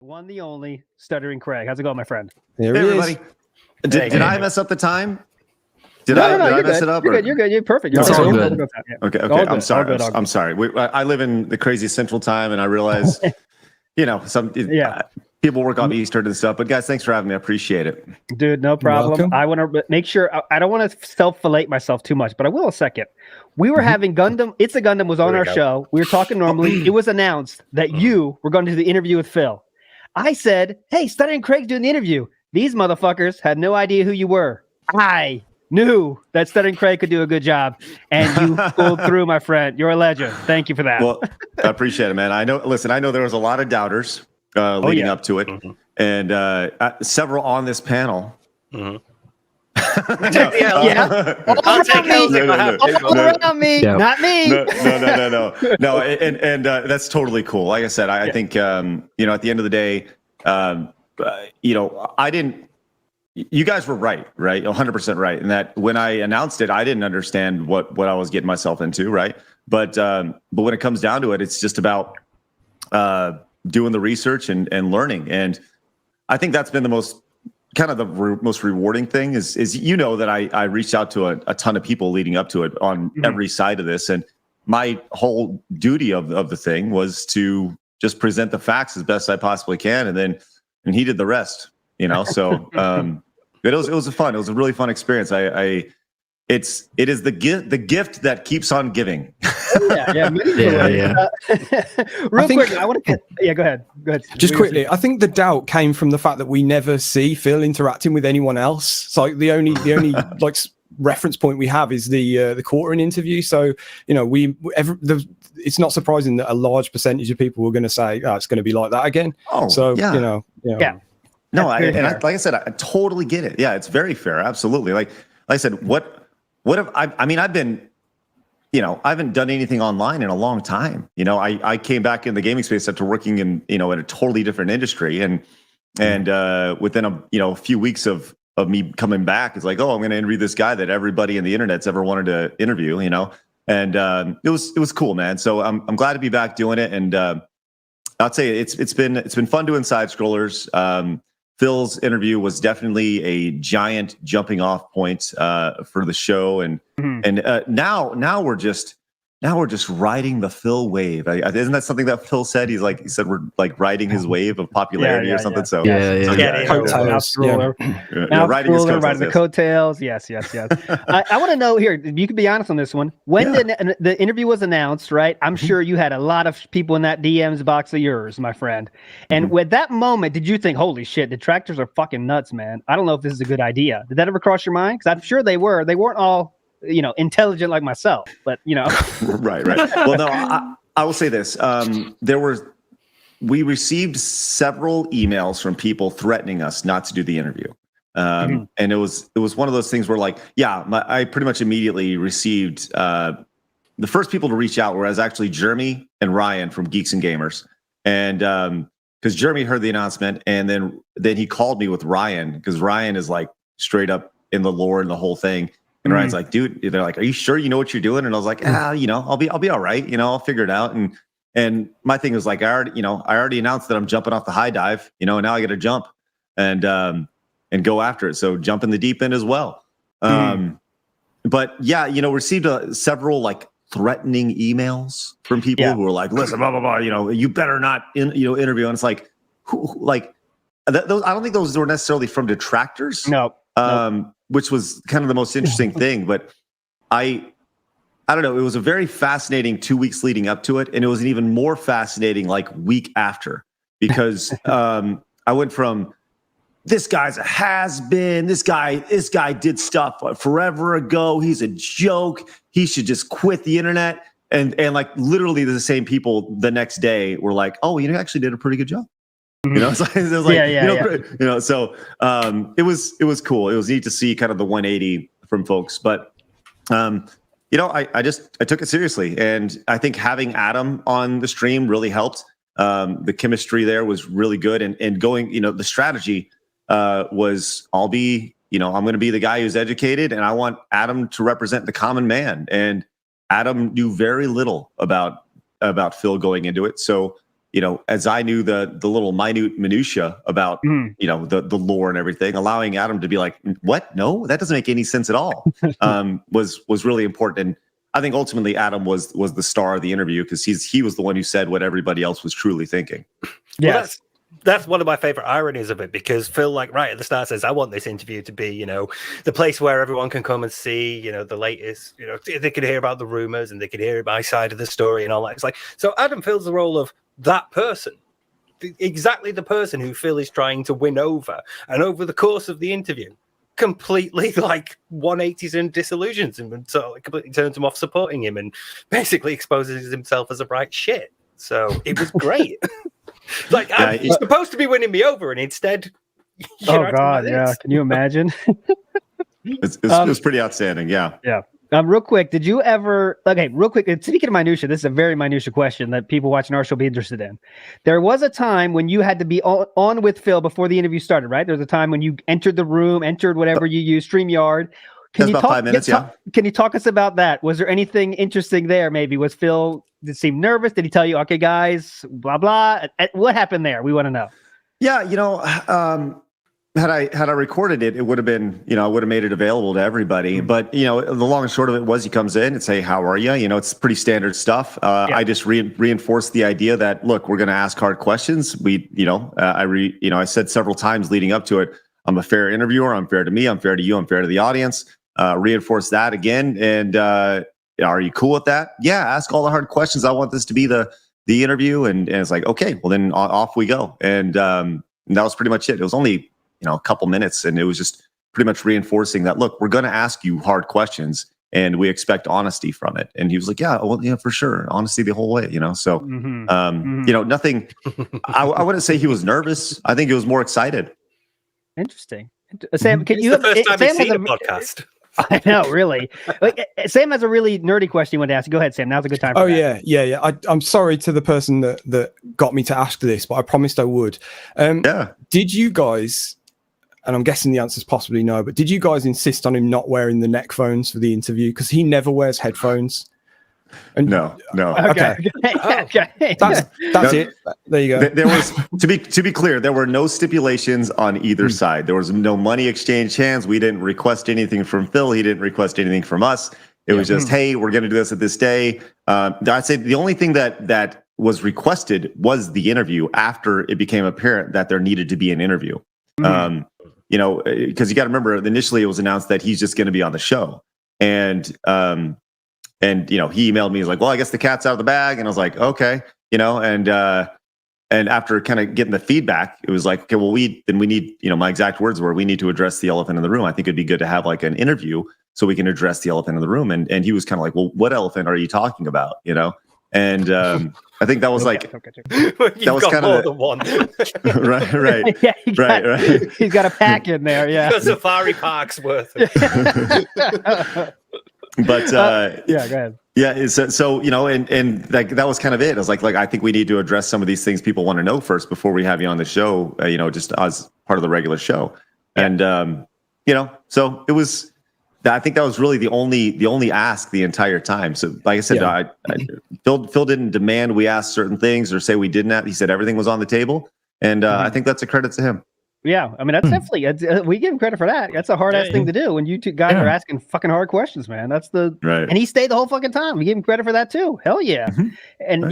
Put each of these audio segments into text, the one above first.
One, the only, Stuttering Craig. How's it going, my friend? There Hey, he everybody. is. Did I mess up the time? Did No, I mess good. it up? You're good. You're good. You're perfect. You're No, it's all perfect. good. Yeah. Okay. All I'm good. sorry. All good, all I'm good. sorry. I live in the crazy Central Time, and I realize, people work off Eastern and stuff. But guys, thanks for having me. I appreciate it. Dude, no problem. welcome. I want to make sure I don't want to self-fillet myself too much, but I will a second. We were having Gundam. It's a Gundam was on our show. We were talking normally. It was announced that you were going to do the interview with Phil. I said, "Hey, Stuttering Craig's doing the interview." These motherfuckers had no idea who you were. I knew that Stuttering Craig could do a good job, and you pulled through, my friend. You're a legend. Thank you for that. Well, I appreciate it, man. I know there was a lot of doubters leading up to it, and several on this panel. I'll take Around me, Yeah. not me. No, and that's totally cool. Like I said, I think at the end of the day, I didn't. You guys were right, 100% right, and that when I announced it, I didn't understand what I was getting myself into, right? But when it comes down to it, it's just about doing the research and learning, and I think that's been the most most rewarding thing is that I reached out to a ton of people leading up to it on every side of this, and my whole duty of the thing was to just present the facts as best I possibly can, and he did the rest, So it was a really fun experience. It is the gift that keeps on giving. Yeah. Real quick, I want to go ahead. Just quickly, I think the doubt came from the fact that we never see Phil interacting with anyone else. It's like the only like reference point we have is the quartering interview. So it's not surprising that a large percentage of people were going to say, "Oh, it's going to be like that again." Oh, so Yeah. No, like I said, I totally get it. Yeah, it's very fair. Absolutely. Like I said, what have I've been, I haven't done anything online in a long time. I came back in the gaming space after working in, in a totally different industry. And within a few weeks of me coming back, it's like, oh, I'm going to interview this guy that everybody in the internet's ever wanted to interview, and it was cool, man. So I'm glad to be back doing it. And I'll tell you, it's been fun doing side scrollers. Phil's interview was definitely a giant jumping off point for the show, and now we're just riding the Phil wave. Isn't that something that Phil said? He said we're like riding his wave of popularity or something. So riding the coattails. Yes. I want to know here. You can be honest on this one. When the interview was announced, right? I'm sure you had a lot of people in that DMs box of yours, my friend. And with that moment, did you think, "Holy shit, detractors are fucking nuts, man. I don't know if this is a good idea"? Did that ever cross your mind? Because I'm sure they were. They weren't all intelligent like myself, but right. Well, no, I will say this. We received several emails from people threatening us not to do the interview. And it was one of those things where I pretty much immediately received the first people to reach out were actually Jeremy and Ryan from Geeks and Gamers. And because Jeremy heard the announcement, and then he called me with Ryan, because Ryan is like straight up in the lore and the whole thing. And Ryan's like, "Dude," they're like, "Are you sure you know what you're doing?" And I was like, I'll be all right. I'll figure it out. And my thing was like, I already announced that I'm jumping off the high dive, and now I got to jump and go after it. So jump in the deep end as well. But yeah, received several like threatening emails from people who were like, "Listen, blah blah blah, you better not interview." And it's like, those, I don't think those were necessarily from detractors. No. Which was kind of the most interesting thing. But I don't know. It was a very fascinating 2 weeks leading up to it. And it was an even more fascinating like week after, because I went from, this guy's a has-been, this guy did stuff forever ago, he's a joke, he should just quit the internet. And like literally the same people the next day were like, "Oh, you actually did a pretty good job." So it was cool. It was neat to see kind of the 180 from folks, but I took it seriously, and I think having Adam on the stream really helped. The chemistry there was really good, and going, the strategy was, I'm going to be the guy who's educated, and I want Adam to represent the common man. And Adam knew very little about Phil going into it, so as I knew the little minutia about, the lore and everything, allowing Adam to be like, what? No, that doesn't make any sense at all. Was really important. And I think ultimately Adam was the star of the interview because he was the one who said what everybody else was truly thinking. Yes. Well, that's one of my favorite ironies of it, because Phil, like, right at the start says, I want this interview to be, the place where everyone can come and see, the latest, they can hear about the rumors and they can hear my side of the story and all that. It's like, so Adam fills the role of that person, exactly the person who Phil is trying to win over. And over the course of the interview, completely like 180s and disillusions him, and so completely turns him off supporting him and basically exposes himself as a bright shit. So it was great. Like, he's supposed to be winning me over, and instead, oh god, yeah. Can you imagine? It was pretty outstanding. Yeah. Real quick, did you ever? Okay, real quick. Speaking of minutia, this is a very minutia question that people watching our show will be interested in. There was a time when you had to be on with Phil before the interview started, right? There was a time when you entered the room, entered whatever you use, StreamYard. That's about 5 minutes. Can you talk us about that? Was there anything interesting there? Maybe was Phil? Did he seem nervous? Did he tell you, okay, guys, blah blah? What happened there? We want to know. Yeah, had I recorded it, it would have been, I would have made it available to everybody. But the long and short of it was, he comes in and say, "How are you?" It's pretty standard stuff. I just reinforced the idea that, look, we're going to ask hard questions. I said several times leading up to it, I'm a fair interviewer. I'm fair to me. I'm fair to you. I'm fair to the audience. Reinforce that again. And are you cool with that? Yeah, ask all the hard questions. I want this to be the interview. And it's like, okay, well then off we go. And that was pretty much it. It was only a couple minutes, and it was just pretty much reinforcing that, look, we're going to ask you hard questions and we expect honesty from it. And he was like, yeah, well, for sure. Honesty the whole way, so, nothing, I wouldn't say he was nervous. I think he was more excited. Interesting. Sam, it's the first time he's seen a podcast. I know, really. Sam has a really nerdy question you want to ask. Go ahead, Sam. Now's a good time for that. Yeah. I'm sorry to the person that got me to ask this, but I promised I would. Did you guys, and I'm guessing the answer is possibly no, but did you guys insist on him not wearing the neck phones for the interview? Because he never wears headphones. And no. Okay. That's it. There you go. There was, to be clear, there were no stipulations on either side. There was no money exchange hands. We didn't request anything from Phil. He didn't request anything from us. It was just, hey, we're going to do this at this day. I'd say the only thing that was requested was the interview after it became apparent that there needed to be an interview. Because you got to remember, initially it was announced that he's just going to be on the show. And he emailed me. He's like, well, I guess the cat's out of the bag. And I was like, okay, and after kind of getting the feedback, it was like, okay, well, we need, my exact words were, we need to address the elephant in the room. I think it'd be good to have like an interview so we can address the elephant in the room. And he was kind of like, well, what elephant are you talking about? And I think that was like, that was kind of one. right. Yeah, right. He's got a pack in there. Yeah. The safari park's worth. But go ahead. Yeah, so and like that was kind of it. I was like I think we need to address some of these things people want to know first before we have you on the show. Just as part of the regular show, and so it was. I think that was really the only ask the entire time. So, like I said, Phil didn't demand we ask certain things or say we didn't. He said everything was on the table, and I think that's a credit to him. Yeah, I mean that's definitely we give him credit for that. That's a hard ass thing to do when you two guys are asking fucking hard questions, man. That's and he stayed the whole fucking time. We give him credit for that too. Hell yeah. And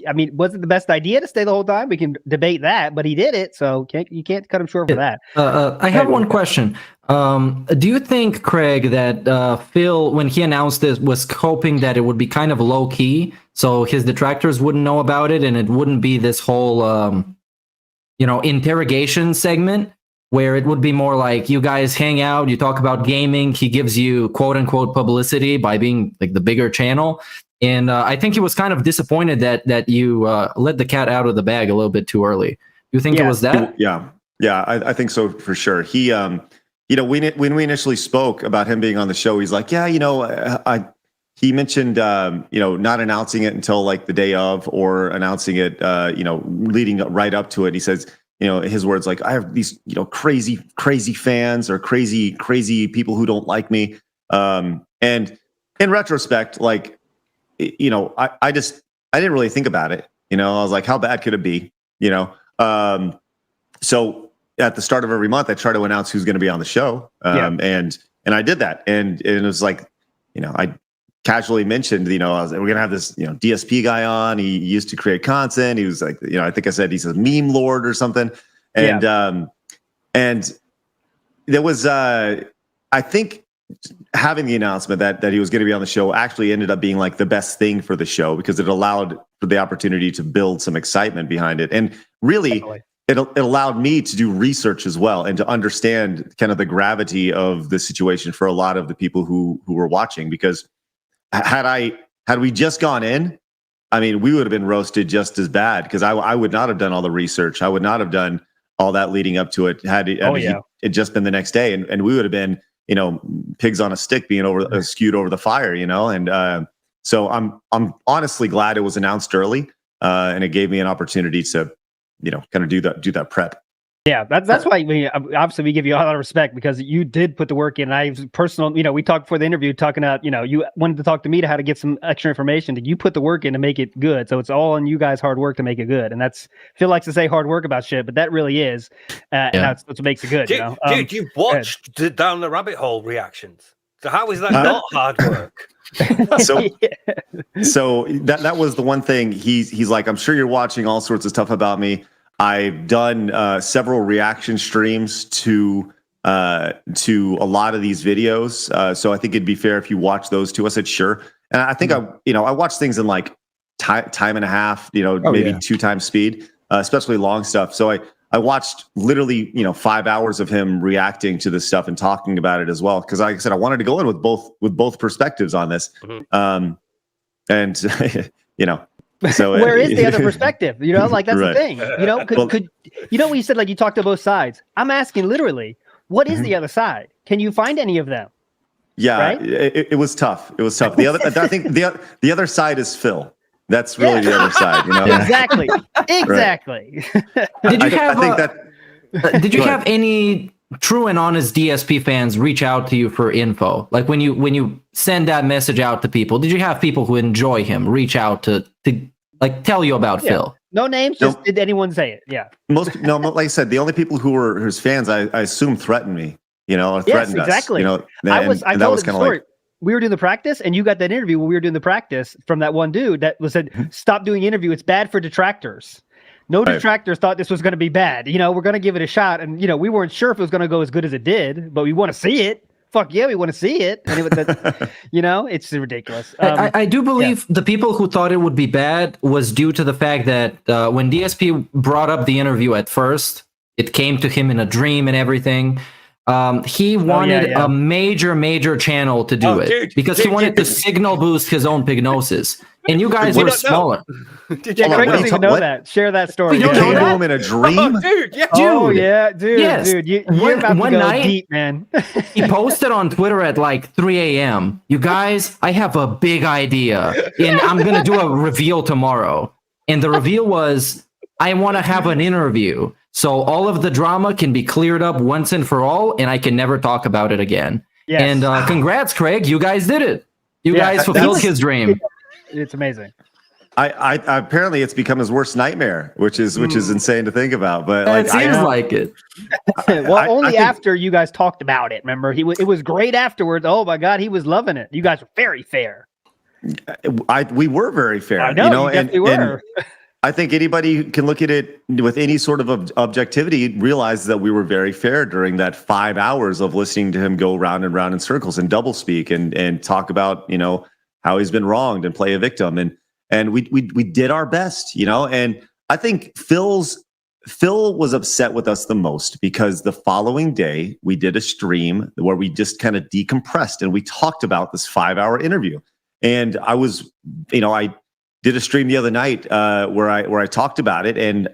I mean, was it the best idea to stay the whole time? We can debate that, but he did it, so you can't cut him short for that. I have one question. Do you think, Craig, that Phil, when he announced this, was hoping that it would be kind of low key, so his detractors wouldn't know about it, and it wouldn't be this whole interrogation segment where it would be more like you guys hang out, you talk about gaming, he gives you quote unquote publicity by being like the bigger channel. And I think he was kind of disappointed that you let the cat out of the bag a little bit too early. Do you think it was that? Yeah, I think so for sure. He, when we initially spoke about him being on the show, he's like, he mentioned, not announcing it until like the day of or announcing it, leading right up to it. He says, his words like, I have these, crazy fans or crazy people who don't like me. And in retrospect, like, I didn't really think about it. You know, I was like, how bad could it be? You know, so at the start of every month, I try to announce who's going to be on the show, and I did that, and it was like, you know, I casually mentioned, you know, we're going to have this, you know, DSP guy on. He used to create content. He was like, you know, I think I said he's a meme lord or something, and there was, I think, having the announcement that he was going to be on the show actually ended up being like the best thing for the show, because it allowed for the opportunity to build some excitement behind it. And really, it allowed me to do research as well and to understand kind of the gravity of the situation for a lot of the people who were watching. Because had we just gone in, I mean, we would have been roasted just as bad, because I would not have done all the research. I would not have done all that leading up to it had it just been the next day, and we would have been, you know, pigs on a stick being skewed over the fire, you know. And so I'm honestly glad it was announced early, and it gave me an opportunity to, you know, kind of do that prep. Yeah, that's why obviously we give you a lot of respect, because you did put the work in. I personal, you know, we talked before the interview talking about, you know, you wanted to talk to me to how to get some extra information. You put the work in to make it good, so it's all on you guys' hard work to make it good. And that's, Phil likes to say hard work about shit, but that really is, and that's what makes it good. Dude, you watched the Down the Rabbit Hole reactions. So how is that not hard work? So that was the one thing. He's like, I'm sure you're watching all sorts of stuff about me. I've done several reaction streams to a lot of these videos, so I think it'd be fair if you watch those too. I said sure, and I think I watch things in like time and a half, you know, maybe 2 times speed, especially long stuff. So I watched literally, you know, 5 hours of him reacting to this stuff and talking about it as well, because like I said, I wanted to go in with both perspectives on this, and you know. So where is the other perspective? You know, like that's the thing. You know, could you know when you said like you talked to both sides? I'm asking literally, what is the other side? Can you find any of them? Yeah, right? it was tough. It was tough. The other, I think the other side is Phil. That's really the other side. You know, exactly. Did you have any true and honest DSP fans reach out to you for info? Like when you send that message out to people, did you have people who enjoy him reach out to like tell you about Phil? No names, just did anyone say it? Yeah. Like I said, the only people who were his fans, I assume threatened me, you know, or threatened us. You know, I told the story. We were doing the practice, and you got that interview when we were doing the practice from that one dude that said, "Stop doing the interview. It's bad for detractors." No detractors thought this was going to be bad. You know, we're going to give it a shot. And, you know, we weren't sure if it was going to go as good as it did, but we want to see it. Fuck yeah, we want to see it. And you know, it's ridiculous. I do believe the people who thought it would be bad was due to the fact that when DSP brought up the interview at first, it came to him in a dream and everything. He wanted a major channel to do it because he wanted to signal boost his own pignosis. And you guys were smaller. Craig doesn't even know that. Share that story. You came to him in a dream? Dude. You're about to go deep, man. He posted on Twitter at like 3 a.m. You guys, I have a big idea. And I'm going to do a reveal tomorrow. And the reveal was, I want to have an interview. So all of the drama can be cleared up once and for all, and I can never talk about it again. Yes. And congrats, Craig. You guys did it. You guys fulfilled his dream. It's amazing. I apparently it's become his worst nightmare, which is insane to think about. But like, it seems like it. Well, only after you guys talked about it. Remember, it was great afterwards. Oh my God, he was loving it. You guys were very fair. We were very fair. I know, you know, and were. I think anybody who can look at it with any sort of objectivity realizes that we were very fair during that 5 hours of listening to him go round and round in circles and double speak and talk about, you know, how he's been wronged and play a victim. And we did our best, you know. And I think Phil was upset with us the most because the following day we did a stream where we just kind of decompressed and we talked about this 5-hour interview. And I was, you know, I did a stream the other night where I talked about it, and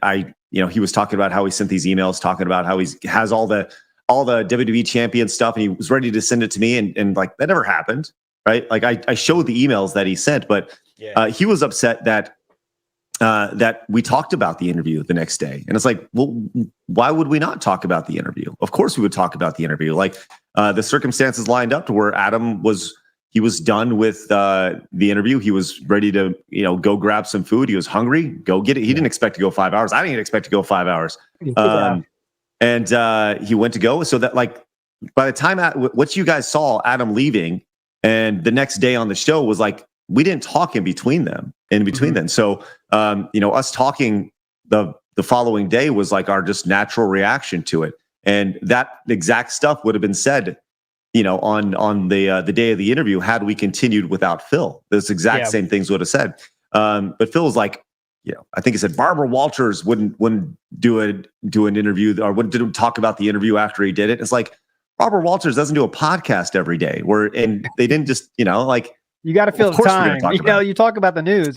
he was talking about how he sent these emails talking about how he has all the WWE champion stuff, and he was ready to send it to me, and like that never happened, right? Like I showed the emails that he sent, but he was upset that we talked about the interview the next day, and it's like, well, why would we not talk about the interview? Of course we would talk about the interview. Like the circumstances lined up to where Adam was He was done with the interview. He was ready to, go grab some food. He was hungry. Go get it. He didn't expect to go 5 hours. I didn't expect to go 5 hours. And he went to go. So that by the time what you guys saw Adam leaving, and the next day on the show was we didn't talk in between them. Then, so us talking the following day was our just natural reaction to it, and that exact stuff would have been said, on the day of the interview had we continued without Phil. Those exact same things would have said. But Phil was I think he said Barbara Walters wouldn't do an interview or wouldn't talk about the interview after he did it. It's Barbara Walters doesn't do a podcast every day and they didn't just, you got to fill the time. You talk about the news,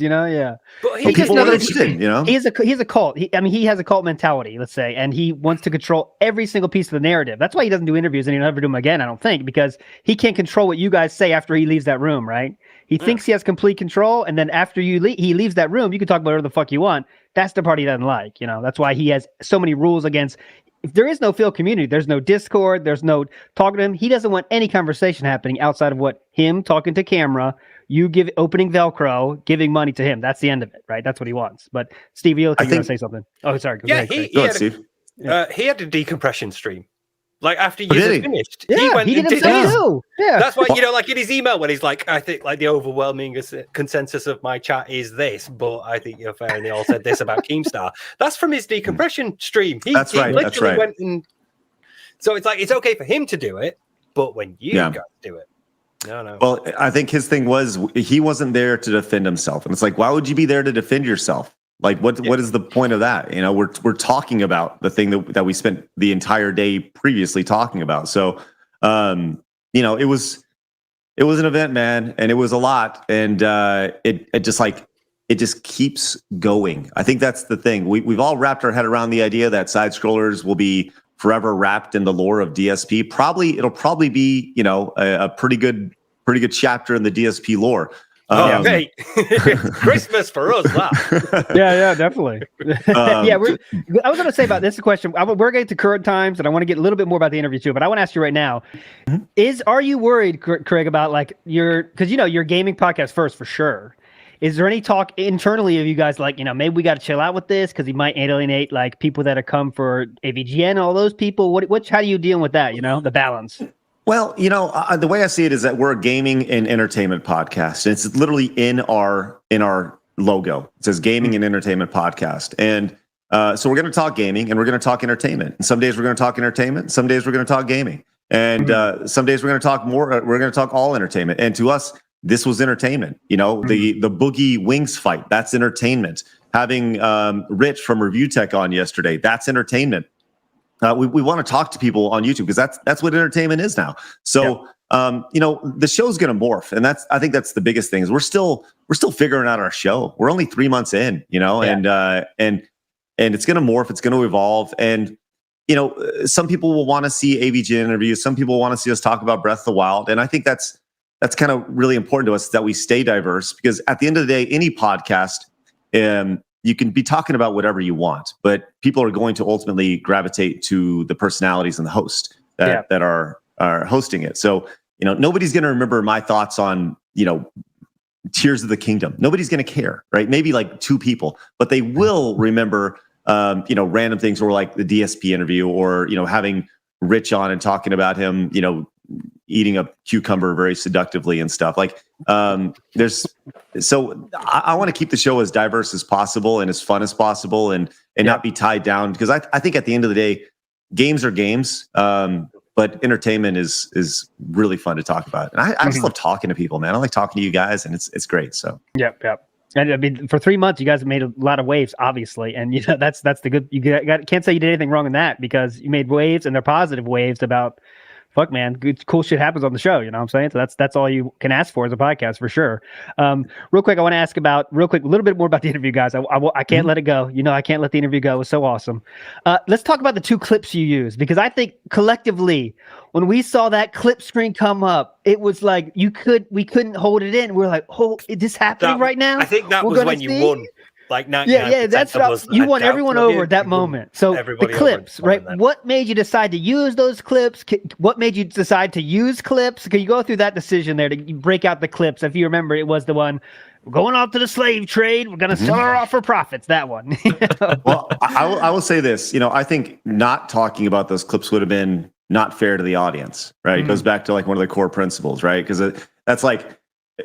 But people are interested, He's a cult. He has a cult mentality, let's say, and he wants to control every single piece of the narrative. That's why he doesn't do interviews, and he'll never do them again, I don't think, because he can't control what you guys say after he leaves that room, right? He thinks he has complete control, and then after he leaves that room, you can talk about whatever the fuck you want. That's the part he doesn't like, That's why he has so many rules against. If there is no Phil community, there's no Discord, there's no talking to him. He doesn't want any conversation happening outside of him talking to camera, you opening Velcro, giving money to him. That's the end of it, right? That's what he wants. But Steve, you want to say something? Oh, sorry. Go ahead, Steve. He had a decompression stream. After you finished, he went and did that too. Yeah, that's why in his email when he's I think the overwhelming consensus of my chat is this, but I think you're fair, and they all said this about Keemstar. That's from his decompression stream. That's right. Went and so it's okay for him to do it, but when you guys do it, no. Well, I think his thing was he wasn't there to defend himself, and it's why would you be there to defend yourself? What is the point of that? We're talking about the thing that we spent the entire day previously talking about. So, it was an event, man, and it was a lot, and it just keeps going. I think that's the thing. We've all wrapped our head around the idea that side scrollers will be forever wrapped in the lore of DSP. It'll probably be a pretty good chapter in the DSP lore. Hey, Christmas for us, wow. Yeah, definitely. I was going to say about this question. We're getting to current times, and I want to get a little bit more about the interview too. But I want to ask you right now: are you worried, Craig, about because your gaming podcast first for sure? Is there any talk internally of you guys maybe we got to chill out with this because he might alienate people that have come for AVGN, all those people? How do you deal with that? The balance. Well, the way I see it is that we're a gaming and entertainment podcast. It's literally in our logo. It says gaming and entertainment podcast. And so we're going to talk gaming and we're going to talk entertainment. And some days we're going to talk entertainment. Some days we're going to talk gaming. And some days we're going to talk more. We're going to talk all entertainment. And to us, this was entertainment. The Boogie Wings fight, that's entertainment. Having Rich from Review Tech on yesterday, that's entertainment. We want to talk to people on YouTube because that's what entertainment is now. So, the show's going to morph, and I think that's the biggest thing is we're still figuring out our show. We're only 3 months in, and it's going to morph. It's going to evolve. And, some people will want to see AVG interviews. Some people want to see us talk about Breath of the Wild. And I think that's kind of really important to us that we stay diverse because at the end of the day, any podcast, you can be talking about whatever you want, but people are going to ultimately gravitate to the personalities and the host that are hosting it. So, nobody's going to remember my thoughts on, Tears of the Kingdom. Nobody's going to care, right? Maybe 2 people, but they will remember, random things or the DSP interview or, having Rich on and talking about him, eating a cucumber very seductively and stuff I want to keep the show as diverse as possible and as fun as possible and not be tied down because I think at the end of the day, games are games. But entertainment is really fun to talk about. And I just love talking to people, man. I like talking to you guys and it's great. So Yep. And for 3 months, you guys have made a lot of waves, obviously. And that's the good, can't say you did anything wrong in that because you made waves and they're positive waves about fuck, man, good, cool shit happens on the show. You know what I'm saying? So that's all you can ask for as a podcast for sure. Real quick, I want to ask a little bit more about the interview, guys. I can't let it go. I can't let the interview go. It was so awesome. Let's talk about the 2 clips you used because I think collectively, when we saw that clip screen come up, it was we couldn't hold it in. We're like, oh, is this happening right now? I think that was when you won. like 99%. Yeah, that's what you want everyone over at that moment. So the clips, right? What made you decide to use those clips? What made you decide to use clips? Can you go through that decision there to break out the clips? If you remember, it was the one, we're going off to the slave trade. We're going to sell her off for profits. That one. Well, I will say this. I think not talking about those clips would have been not fair to the audience, right? It goes back to like one of the core principles, right? Because that's like,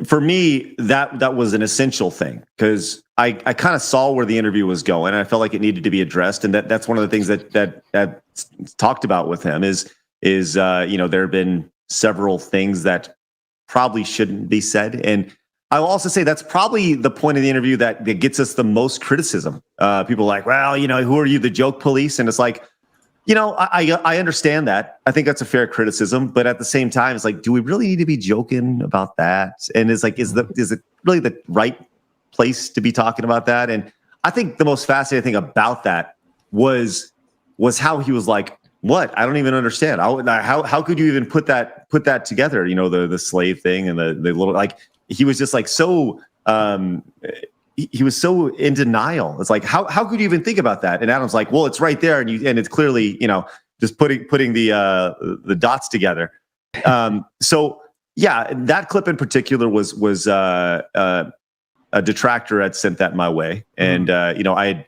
for me, that was an essential thing, because I kind of saw where the interview was going, and I felt like it needed to be addressed. And that's one of the things that talked about with him is there have been several things that probably shouldn't be said. And I will also say that's probably the point of the interview that gets us the most criticism. People are like, well, who are you, the joke police? And it's like, I understand that. I think that's a fair criticism, but at the same time, it's like, do we really need to be joking about that? And it's like, is it really the right place to be talking about that? And I think the most fascinating thing about that was how he was like, what? I don't even understand. How could you even put that together? The slave thing and the little, like, he was just like so. He was so in denial. It's like, how could you even think about that? And Adam's like, well, it's right there, and it's clearly, just putting the dots together. So yeah, that clip in particular was a detractor had sent that my way, and I had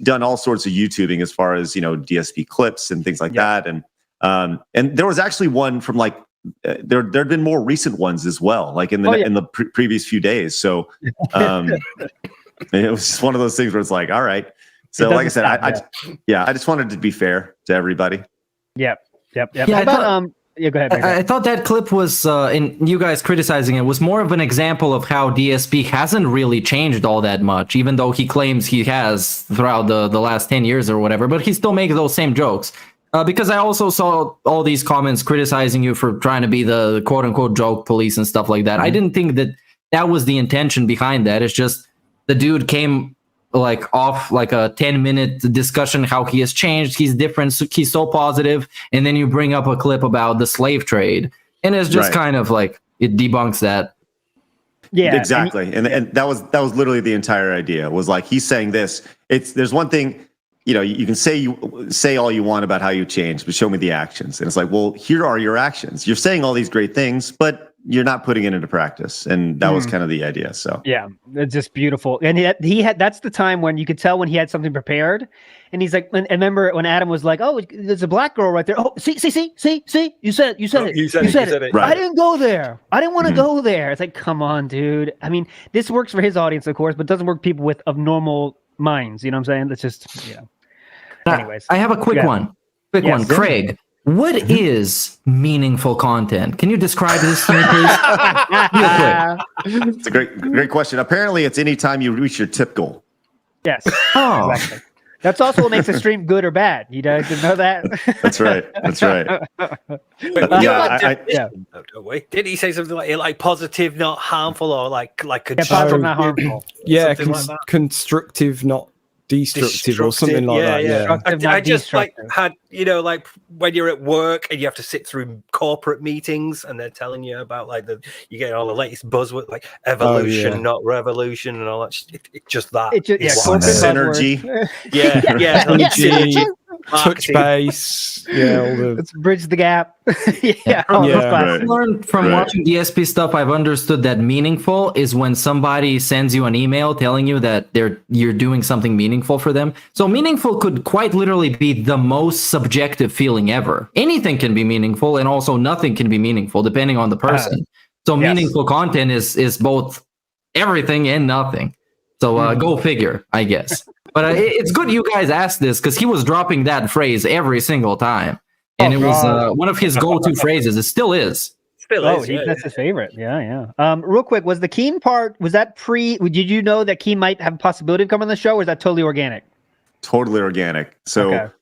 done all sorts of YouTubing as far as DSP clips and things like that, and there was actually one from like. There'd been more recent ones as well, like in the previous few days. So it was just one of those things where it's like, all right. So like I said, I just wanted to be fair to everybody. Yep. Yeah, go ahead. I thought that clip was, and you guys criticizing it, was more of an example of how DSP hasn't really changed all that much, even though he claims he has throughout the last 10 years or whatever, but he still makes those same jokes. Because I also saw all these comments criticizing you for trying to be the quote unquote joke police and stuff like that. I didn't think that was the intention behind that. It's just the dude came like off like a 10-minute discussion, how he has changed. He's different. He's so positive. And then you bring up a clip about the slave trade. And it's just kind of like, it debunks that. Yeah, exactly. And that was literally the entire idea, was like, he's saying this. There's one thing, you can say all you want about how you changed, but show me the actions. And it's like, well, here are your actions. You're saying all these great things, but you're not putting it into practice. And that was kind of the idea. So yeah, it's just beautiful. And he had, that's the time when you could tell when he had something prepared. And he's like, and remember when Adam was like, oh, there's a black girl right there. Oh, see, you said it. You said it. Right. I didn't go there. I didn't want to go there. It's like, come on, dude. I mean, this works for his audience, of course, but doesn't work for people of normal minds. You know what I'm saying? That's just, Anyways, I have a quick one. Craig, what is meaningful content? Can you describe this to me, please? Real quick. It's a great question. Apparently, it's anytime you reach your tip goal. Yes. Oh. Exactly. That's also what makes a stream good or bad. You guys didn't know that? That's right. Did he say something like positive, not harmful, or like positive, not harmful? Yeah, constructive, not destructive or something like that. Yeah. I just had like when you're at work and you have to sit through corporate meetings and they're telling you about like you get all the latest buzzword like evolution, not revolution, and all that. Just that. Synergy. Synergy. Touch base, let's bridge the gap. I learned from watching DSP stuff. I've understood that meaningful is when somebody sends you an email telling you that you're doing something meaningful for them. So meaningful could quite literally be the most subjective feeling ever. Anything can be meaningful, and also nothing can be meaningful depending on the person. So meaningful content is both everything and nothing. So go figure, I guess. But it's good you guys asked this, because he was dropping that phrase every single time. And it was one of his go-to phrases. It still is. That's his favorite. Yeah. Real quick, was the Keen part, was that did you know that Keen might have a possibility of coming on the show, or is that totally organic? Totally organic. So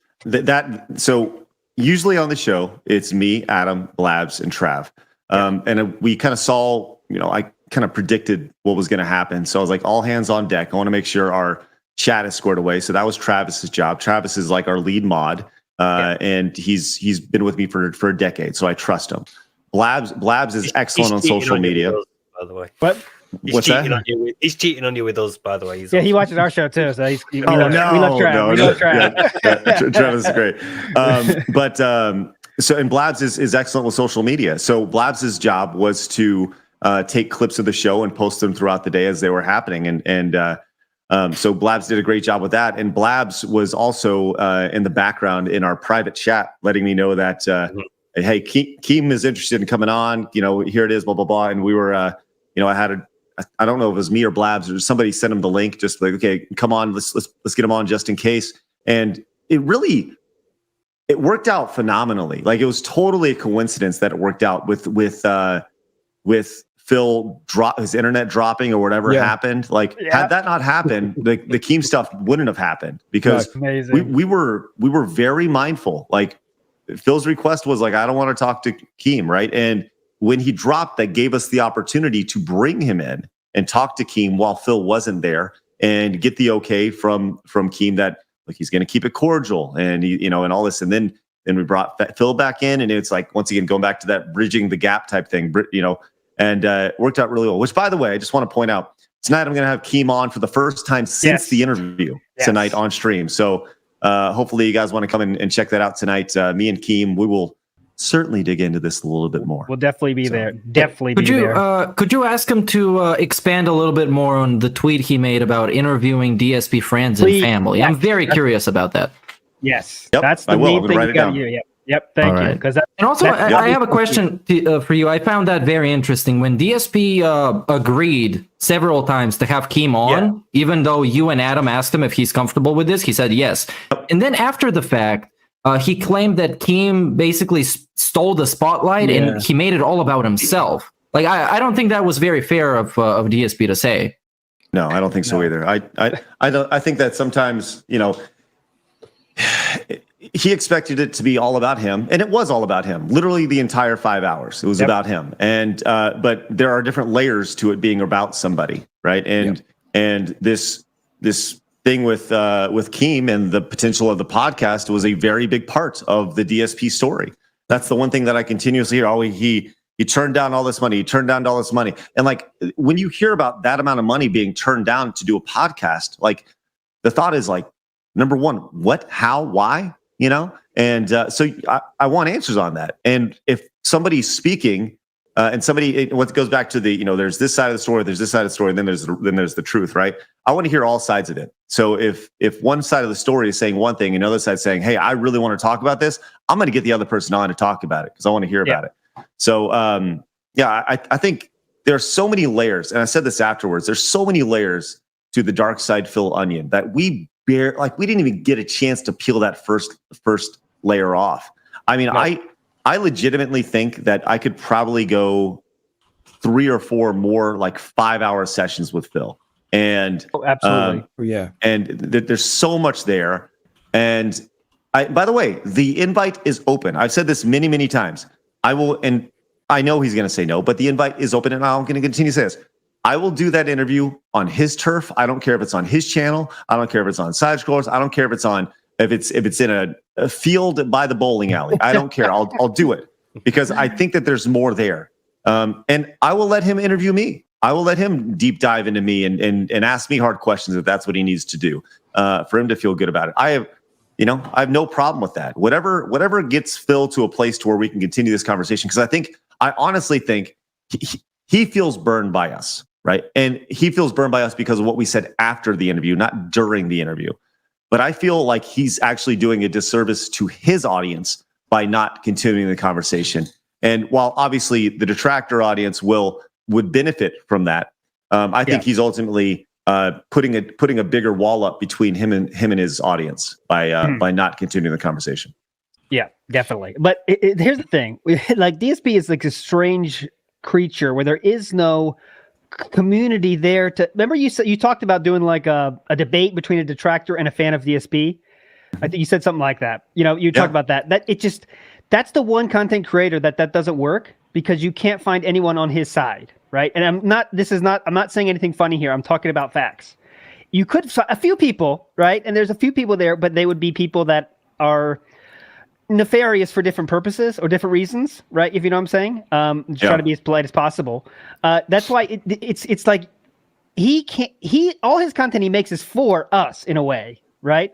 so usually on the show, it's me, Adam, Blabs, and Trav. And we kind of saw, I kind of predicted what was going to happen. So I was like, all hands on deck. I want to make sure our chat is squared away. So that was Travis's job. Travis is like our lead mod, and he's been with me for a decade, so I trust him. Blabs is excellent on social media. By the way, but What's that? He's cheating on you with us, by the way. He watches our show too. So we love Trav. Travis is great. So and Blabs is excellent with social media. So Blabs' job was to take clips of the show and post them throughout the day as they were happening. So Blabs did a great job with that. And Blabs was also in the background in our private chat, letting me know that, hey, Keem is interested in coming on. Here it is, blah, blah, blah. And we were, I don't know if it was me or Blabs or somebody sent him the link, just like, okay, come on, let's get him on just in case. And it worked out phenomenally. Like, it was totally a coincidence that it worked out with Phil his internet dropping or whatever happened. Like, had that not happened, the Keem stuff wouldn't have happened, because we were very mindful. Like, Phil's request was like, I don't want to talk to Keem, right? And when he dropped, that gave us the opportunity to bring him in and talk to Keem while Phil wasn't there, and get the okay from Keem that, like, he's going to keep it cordial and and all this. And then we brought Phil back in, and it's like, once again, going back to that bridging the gap type thing, and it worked out really well. Which, by the way, I just want to point out, tonight I'm going to have Keem on for the first time since the interview tonight on stream. So hopefully you guys want to come and check that out tonight. Me and Keem, we will certainly dig into this a little bit more. We'll definitely be there. Definitely be there. Could you ask him to expand a little bit more on the tweet he made about interviewing DSP friends and family? I'm very curious about that. Yes. Yep, that's the main thing you got here. Yep. Thank you. Because and also, I have a question for you. I found that very interesting. When DSP agreed several times to have Keem on, even though you and Adam asked him if he's comfortable with this, he said yes. And then after the fact, he claimed that Keem basically stole the spotlight and he made it all about himself. Like, I don't think that was very fair of DSP to say. No, I don't think so either. I think that sometimes, he expected it to be all about him, and it was all about him. Literally the entire 5 hours, it was about him. And but there are different layers to it being about somebody, right? And this thing with Keem and the potential of the podcast was a very big part of the DSP story. That's the one thing that I continuously hear. Oh, he turned down all this money. He turned down all this money. And like, when you hear about that amount of money being turned down to do a podcast, like, the thought is like, number one, what, how, why? And so I want answers on that. And if somebody's speaking, and what goes back to the, there's this side of the story, there's this side of the story, and then there's the truth, right? I want to hear all sides of it. So if one side of the story is saying one thing, and another side saying, hey, I really want to talk about this, I'm going to get the other person on to talk about it because I want to hear about it. So I think there's so many layers, and I said this afterwards. There's so many layers to the DarksydePhil onion that we didn't even get a chance to peel that first layer off. I mean, I legitimately think that I could probably go 3 or 4 more like 5-hour sessions with Phil. And absolutely. And there's so much there. And by the way, the invite is open. I've said this many, many times. I will, and I know he's going to say no, but the invite is open, and I'm going to continue to say this. I will do that interview on his turf. I don't care if it's on his channel. I don't care if it's on Side Scrollers. I don't care if it's in a field by the bowling alley. I don't care. I'll do it because I think that there's more there. And I will let him interview me. I will let him deep dive into me and ask me hard questions if that's what he needs to do for him to feel good about it. I have no problem with that. Whatever gets Phil to a place to where we can continue this conversation, because I honestly think he feels burned by us. Right. And he feels burned by us because of what we said after the interview, not during the interview. But I feel like he's actually doing a disservice to his audience by not continuing the conversation. And while obviously the detractor audience would benefit from that, I think he's ultimately putting a bigger wall up between him and his audience by not continuing the conversation. Yeah, definitely. But here's the thing: like, DSP is like a strange creature where there is no community there to remember. You talked about doing like a debate between a detractor and a fan of DSP. I think you said something like that. You talked about that that's the one content creator that doesn't work, because you can't find anyone on his side, right? And I'm not saying anything funny here. I'm talking about facts. You could a few people, right? And there's a few people there, but they would be people that are nefarious for different purposes or different reasons, right? If you know what I'm saying. Trying to be as polite as possible. That's why it's like he can't. All his content he makes is for us in a way, right?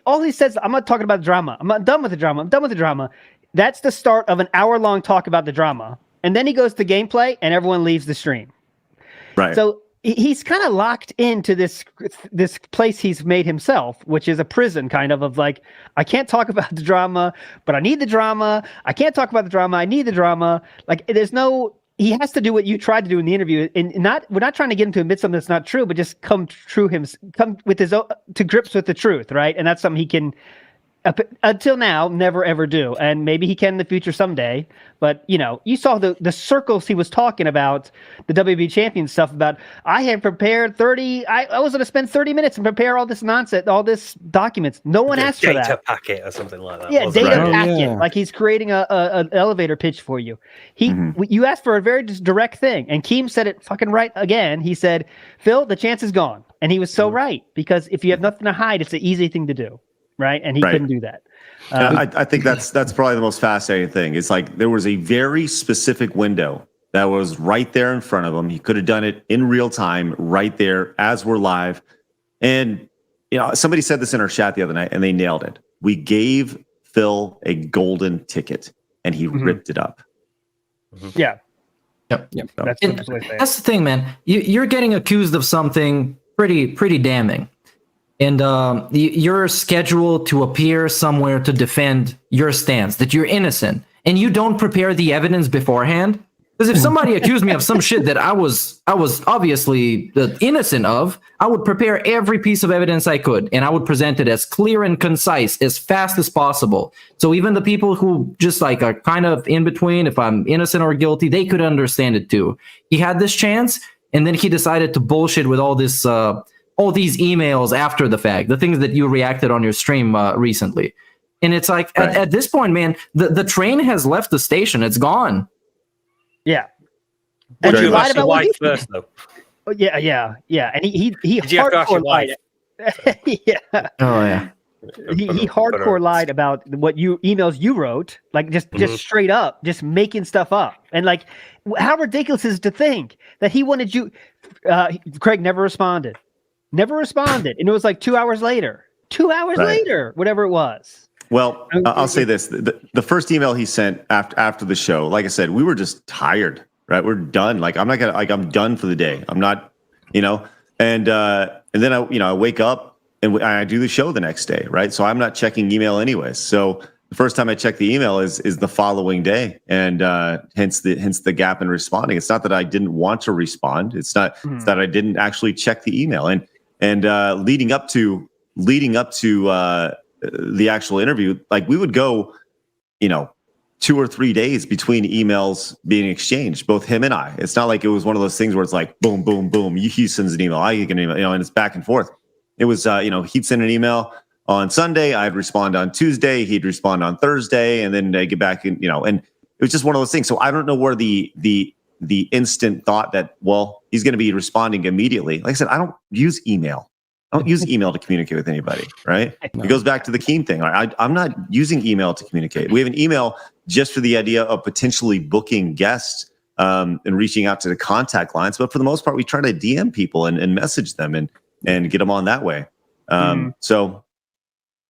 All he says, I'm not talking about the drama. I'm not done with the drama. I'm done with the drama. That's the start of an hour-long talk about the drama, and then he goes to gameplay, and everyone leaves the stream. Right. So he's kind of locked into this place he's made himself, which is a prison kind of like, I can't talk about the drama, but I need the drama. I can't talk about the drama. I need the drama. Like he has to do what you tried to do in the interview, and we're not trying to get him to admit something that's not true, but just come with his own, to grips with the truth, right? And that's something he can until now never ever do, and maybe he can in the future someday. But you saw the circles he was talking about, the WWE champion stuff about, I had prepared 30, I was going to spend 30 minutes and prepare all this nonsense, all this documents. No one asked for that. Data packet or something like that. Yeah, data right. packet. Yeah. Like he's creating an elevator pitch for you. You asked for a very direct thing, and Keem said it fucking right again. He said, Phil, the chance is gone. And he was so right, because if you have nothing to hide, it's an easy thing to do. Right. And he couldn't do that. I think that's probably the most fascinating thing. It's like there was a very specific window that was right there in front of him. He could have done it in real time, right there as we're live. And somebody said this in our chat the other night, and they nailed it. We gave Phil a golden ticket, and he ripped it up. Yeah. Yep. That's That's the thing, man. You're getting accused of something pretty damning. And you're scheduled to appear somewhere to defend your stance, that you're innocent, and you don't prepare the evidence beforehand. Because if somebody accused me of some shit that I was obviously innocent of, I would prepare every piece of evidence I could, and I would present it as clear and concise, as fast as possible. So even the people who just like are kind of in between, if I'm innocent or guilty, they could understand it too. He had this chance, and then he decided to bullshit with all this. All these emails after the fact, the things that you reacted on your stream recently. And it's like, at this point, man, the train has left the station. It's gone. Yeah. Did you lied ask your about what wife first, though? Yeah. And he Did you have to ask your hardcore wife? lied. Yeah. Oh, yeah. He hardcore lied about what emails you wrote, like just straight up, just making stuff up. And like, how ridiculous is it to think that he wanted you, Craig never responded. And it was like 2 hours later. 2 hours later, whatever it was. Well, I'll say this: the first email he sent after the show, like I said, we were just tired. Right, we're done. Like I'm done for the day. I'm not, and then I wake up and I do the show the next day. Right, so I'm not checking email anyways. So the first time I check the email is the following day, and hence the gap in responding. It's not that I didn't want to respond. It's it's that I didn't actually check the email. And leading up to the actual interview, like we would go, 2 or 3 days between emails being exchanged, both him and I. It's not like it was one of those things where it's like boom, boom, boom. He sends an email, I get an email, and it's back and forth. It was, he'd send an email on Sunday, I'd respond on Tuesday, he'd respond on Thursday, and then they get back and and it was just one of those things. So I don't know where the instant thought that, well, he's going to be responding immediately. Like I said, I don't use email. I don't use email to communicate with anybody, right? No. It goes back to the Keem thing. I'm not using email to communicate. We have an email just for the idea of potentially booking guests and reaching out to the contact lines. But for the most part, we try to DM people and message them and get them on that way. So,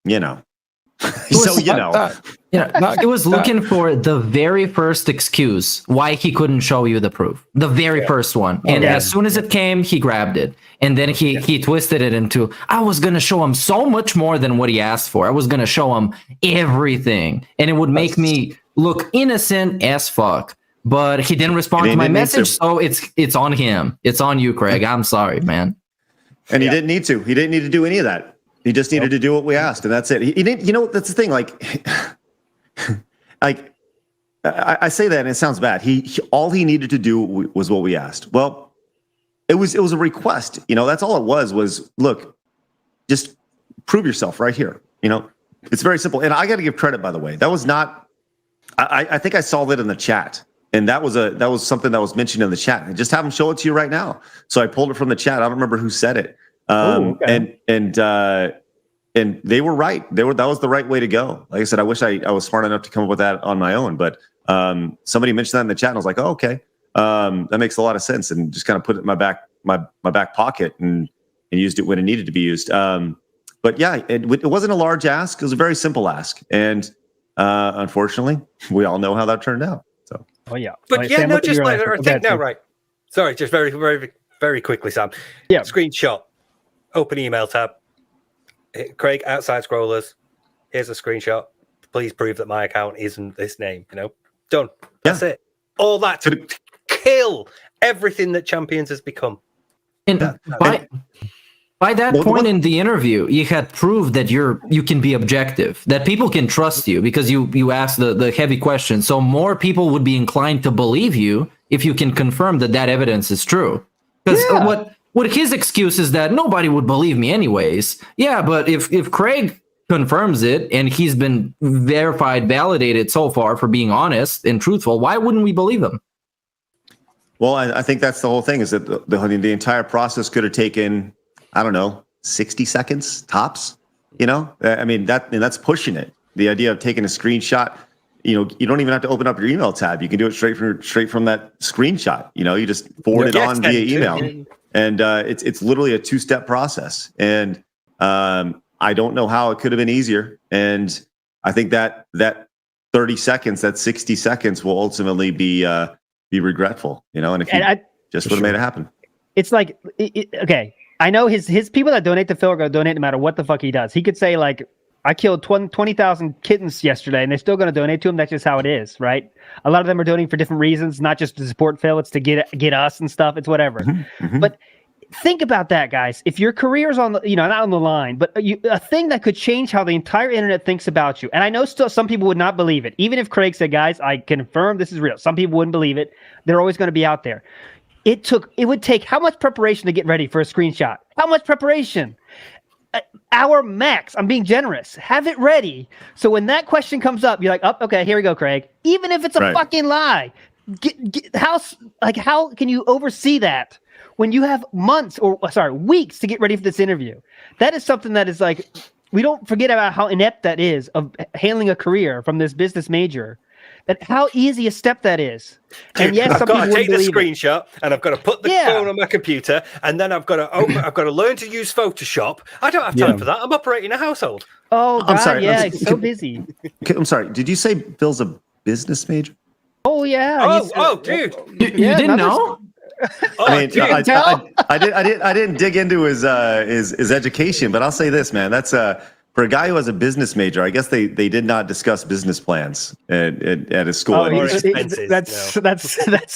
It was looking for the very first excuse why he couldn't show you the proof. The very first one. And as soon as it came, he grabbed it. And then he twisted it into, I was going to show him so much more than what he asked for. I was going to show him everything. And it would make me look innocent as fuck. But he didn't respond to my message, so it's on him. It's on you, Craig. I'm sorry, man. And he didn't need to. He didn't need to do any of that. He just needed to do what we asked, and that's it. He didn't. That's the thing. Like I say that, and it sounds bad. He all he needed to do was what we asked. Well, it was a request. That's all it was. Look, just prove yourself right here. It's very simple. And I got to give credit, by the way. That was not. I think I saw that in the chat, and that was something that was mentioned in the chat. I just have him show it to you right now. So I pulled it from the chat. I don't remember who said it. they were right. That was the right way to go. Like I said, I wish I was smart enough to come up with that on my own, but somebody mentioned that in the chat and I was like, oh, okay. That makes a lot of sense, and just kind of put it in my back pocket and used it when it needed to be used. But yeah, it wasn't a large ask. It was a very simple ask. And unfortunately, we all know how that turned out. So, oh yeah. But yeah, no, just like I think now, right. Sorry, just very, very, very quickly, Sam. Yeah. Screenshot, open email tab. Craig, outside scrollers. Here's a screenshot. Please prove that my account isn't this name. Done. That's it. All that to kill everything that Champions has become. And by that point in the interview, you had proved that you can be objective, that people can trust you because you asked the heavy questions. So more people would be inclined to believe you if you can confirm that evidence is true. Because what his excuse is that nobody would believe me anyways. Yeah, but if Craig confirms it and he's been verified, validated so far for being honest and truthful, why wouldn't we believe him? Well, I think that's the whole thing, is that the entire process could have taken, I don't know, 60 seconds tops. I mean, that's pushing it. The idea of taking a screenshot, you don't even have to open up your email tab. You can do it straight from that screenshot. You just forward it on via email, and it's literally a 2-step process. And I don't know how it could have been easier. And I think that 30 seconds, that 60 seconds, will ultimately be regretful. And if you just would have made it happen. It's like, okay. I know his people that donate to Phil are going to donate no matter what the fuck he does. He could say, like, I killed 20,000 kittens yesterday, and they're still going to donate to him. That's just how it is, right? A lot of them are donating for different reasons, not just to support Phil. It's to get us and stuff. It's whatever. Mm-hmm. But think about that, guys. If your career's on the, not on the line, but a thing that could change how the entire internet thinks about you. And I know still some people would not believe it. Even if Craig said, guys, I confirm this is real. Some people wouldn't believe it. They're always going to be out there. It would take how much preparation to get ready for a screenshot? How much preparation? Hour max. I'm being generous. Have it ready. So when that question comes up, you're like, oh, okay, here we go, Craig. Even if it's a fucking lie, how can you oversee that when you have weeks to get ready for this interview? That is something that is like, we don't forget about how inept that is of handling a career from this business major. That how easy a step that is. And yes, I've got to take the screenshot and I've got to put the phone on my computer, and then I've got to learn to use Photoshop. I don't have time for that. I'm operating a household. Oh, God, I'm sorry. Yeah, he's so busy. I'm sorry. Did you say Phil's a business major? Oh yeah. Dude. You didn't know? I mean, I didn't dig into his education, but I'll say this, man. That's for a guy who has a business major, I guess they did not discuss business plans at his school. That's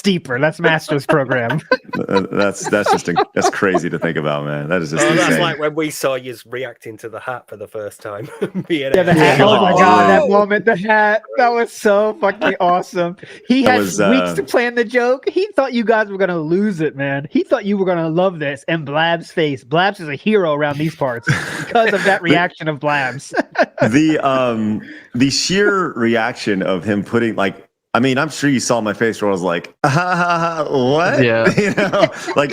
deeper. That's master's program. that's crazy to think about, man. That is just insane. That's like when we saw you reacting to the hat for the first time. The hat. Oh my God, that moment, the hat. That was so fucking awesome. He had weeks to plan the joke. He thought you guys were gonna lose it, man. He thought you were gonna love this. And Blab's face. Blabs is a hero around these parts because of that reaction of Blabs. The sheer reaction of him putting, like, I mean, I'm sure you saw my face where I was like, what? Yeah. Like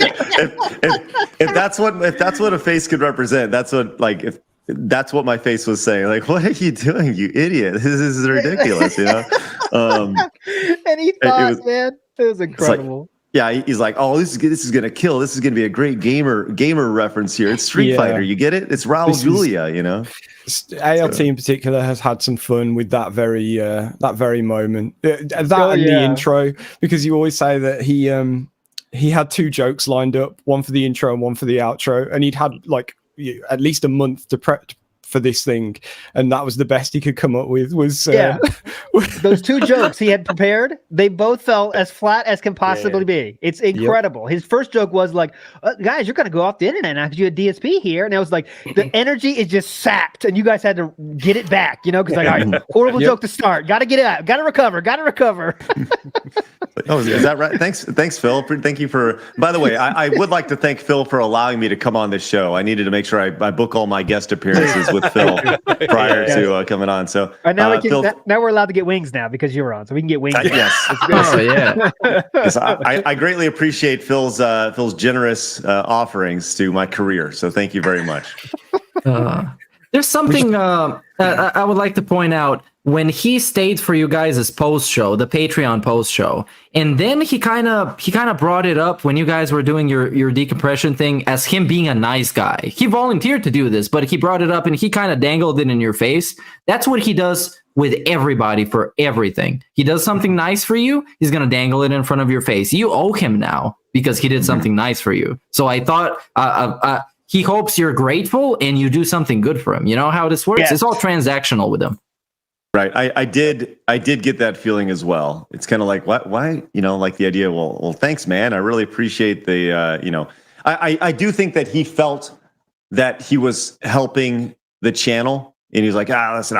if that's what a face could represent, that's what my face was saying. Like, what are you doing, you idiot? This is ridiculous, And he thought, man, it was incredible. Yeah, he's like, oh, this is gonna kill. This is gonna be a great gamer reference here. It's Street Fighter, you get it? It's Raul Julia, ALT in particular has had some fun with that very moment. The intro, because you always say that he had 2 jokes lined up, one for the intro and one for the outro, and he'd had like at least a month to prep for this thing, and that was the best he could come up with. Those 2 jokes he had prepared, they both fell as flat as can possibly be. It's incredible. His first joke was like, guys, you're gonna go off the internet now because you had DSP here, and it was like the energy is just sapped, and you guys had to get it back, because like, all right, horrible joke to start, gotta get it out, gotta recover. Oh, is that right? Thanks, Phil. Thank you for. By the way, I would like to thank Phil for allowing me to come on this show. I needed to make sure I book all my guest appearances with Phil prior to coming on. So now now we're allowed to get wings now because you're on, so we can get wings. Yes. Oh yeah. Yes, I greatly appreciate Phil's generous offerings to my career. So thank you very much. There's something I would like to point out. When he stayed for you guys' post show, the Patreon post show, and then he kind of brought it up when you guys were doing your decompression thing as him being a nice guy. He volunteered to do this, but he brought it up and he kind of dangled it in your face. That's what he does with everybody for everything. He does something nice for you, he's gonna dangle it in front of your face. You owe him now because he did something nice for you. So I thought he hopes you're grateful and you do something good for him. You know how this works? Yes. It's all transactional with him. Right. I did get that feeling as well. It's kind of like, why, like the idea, well, thanks, man. I really appreciate the, I do think that he felt that he was helping the channel, and he's like, listen,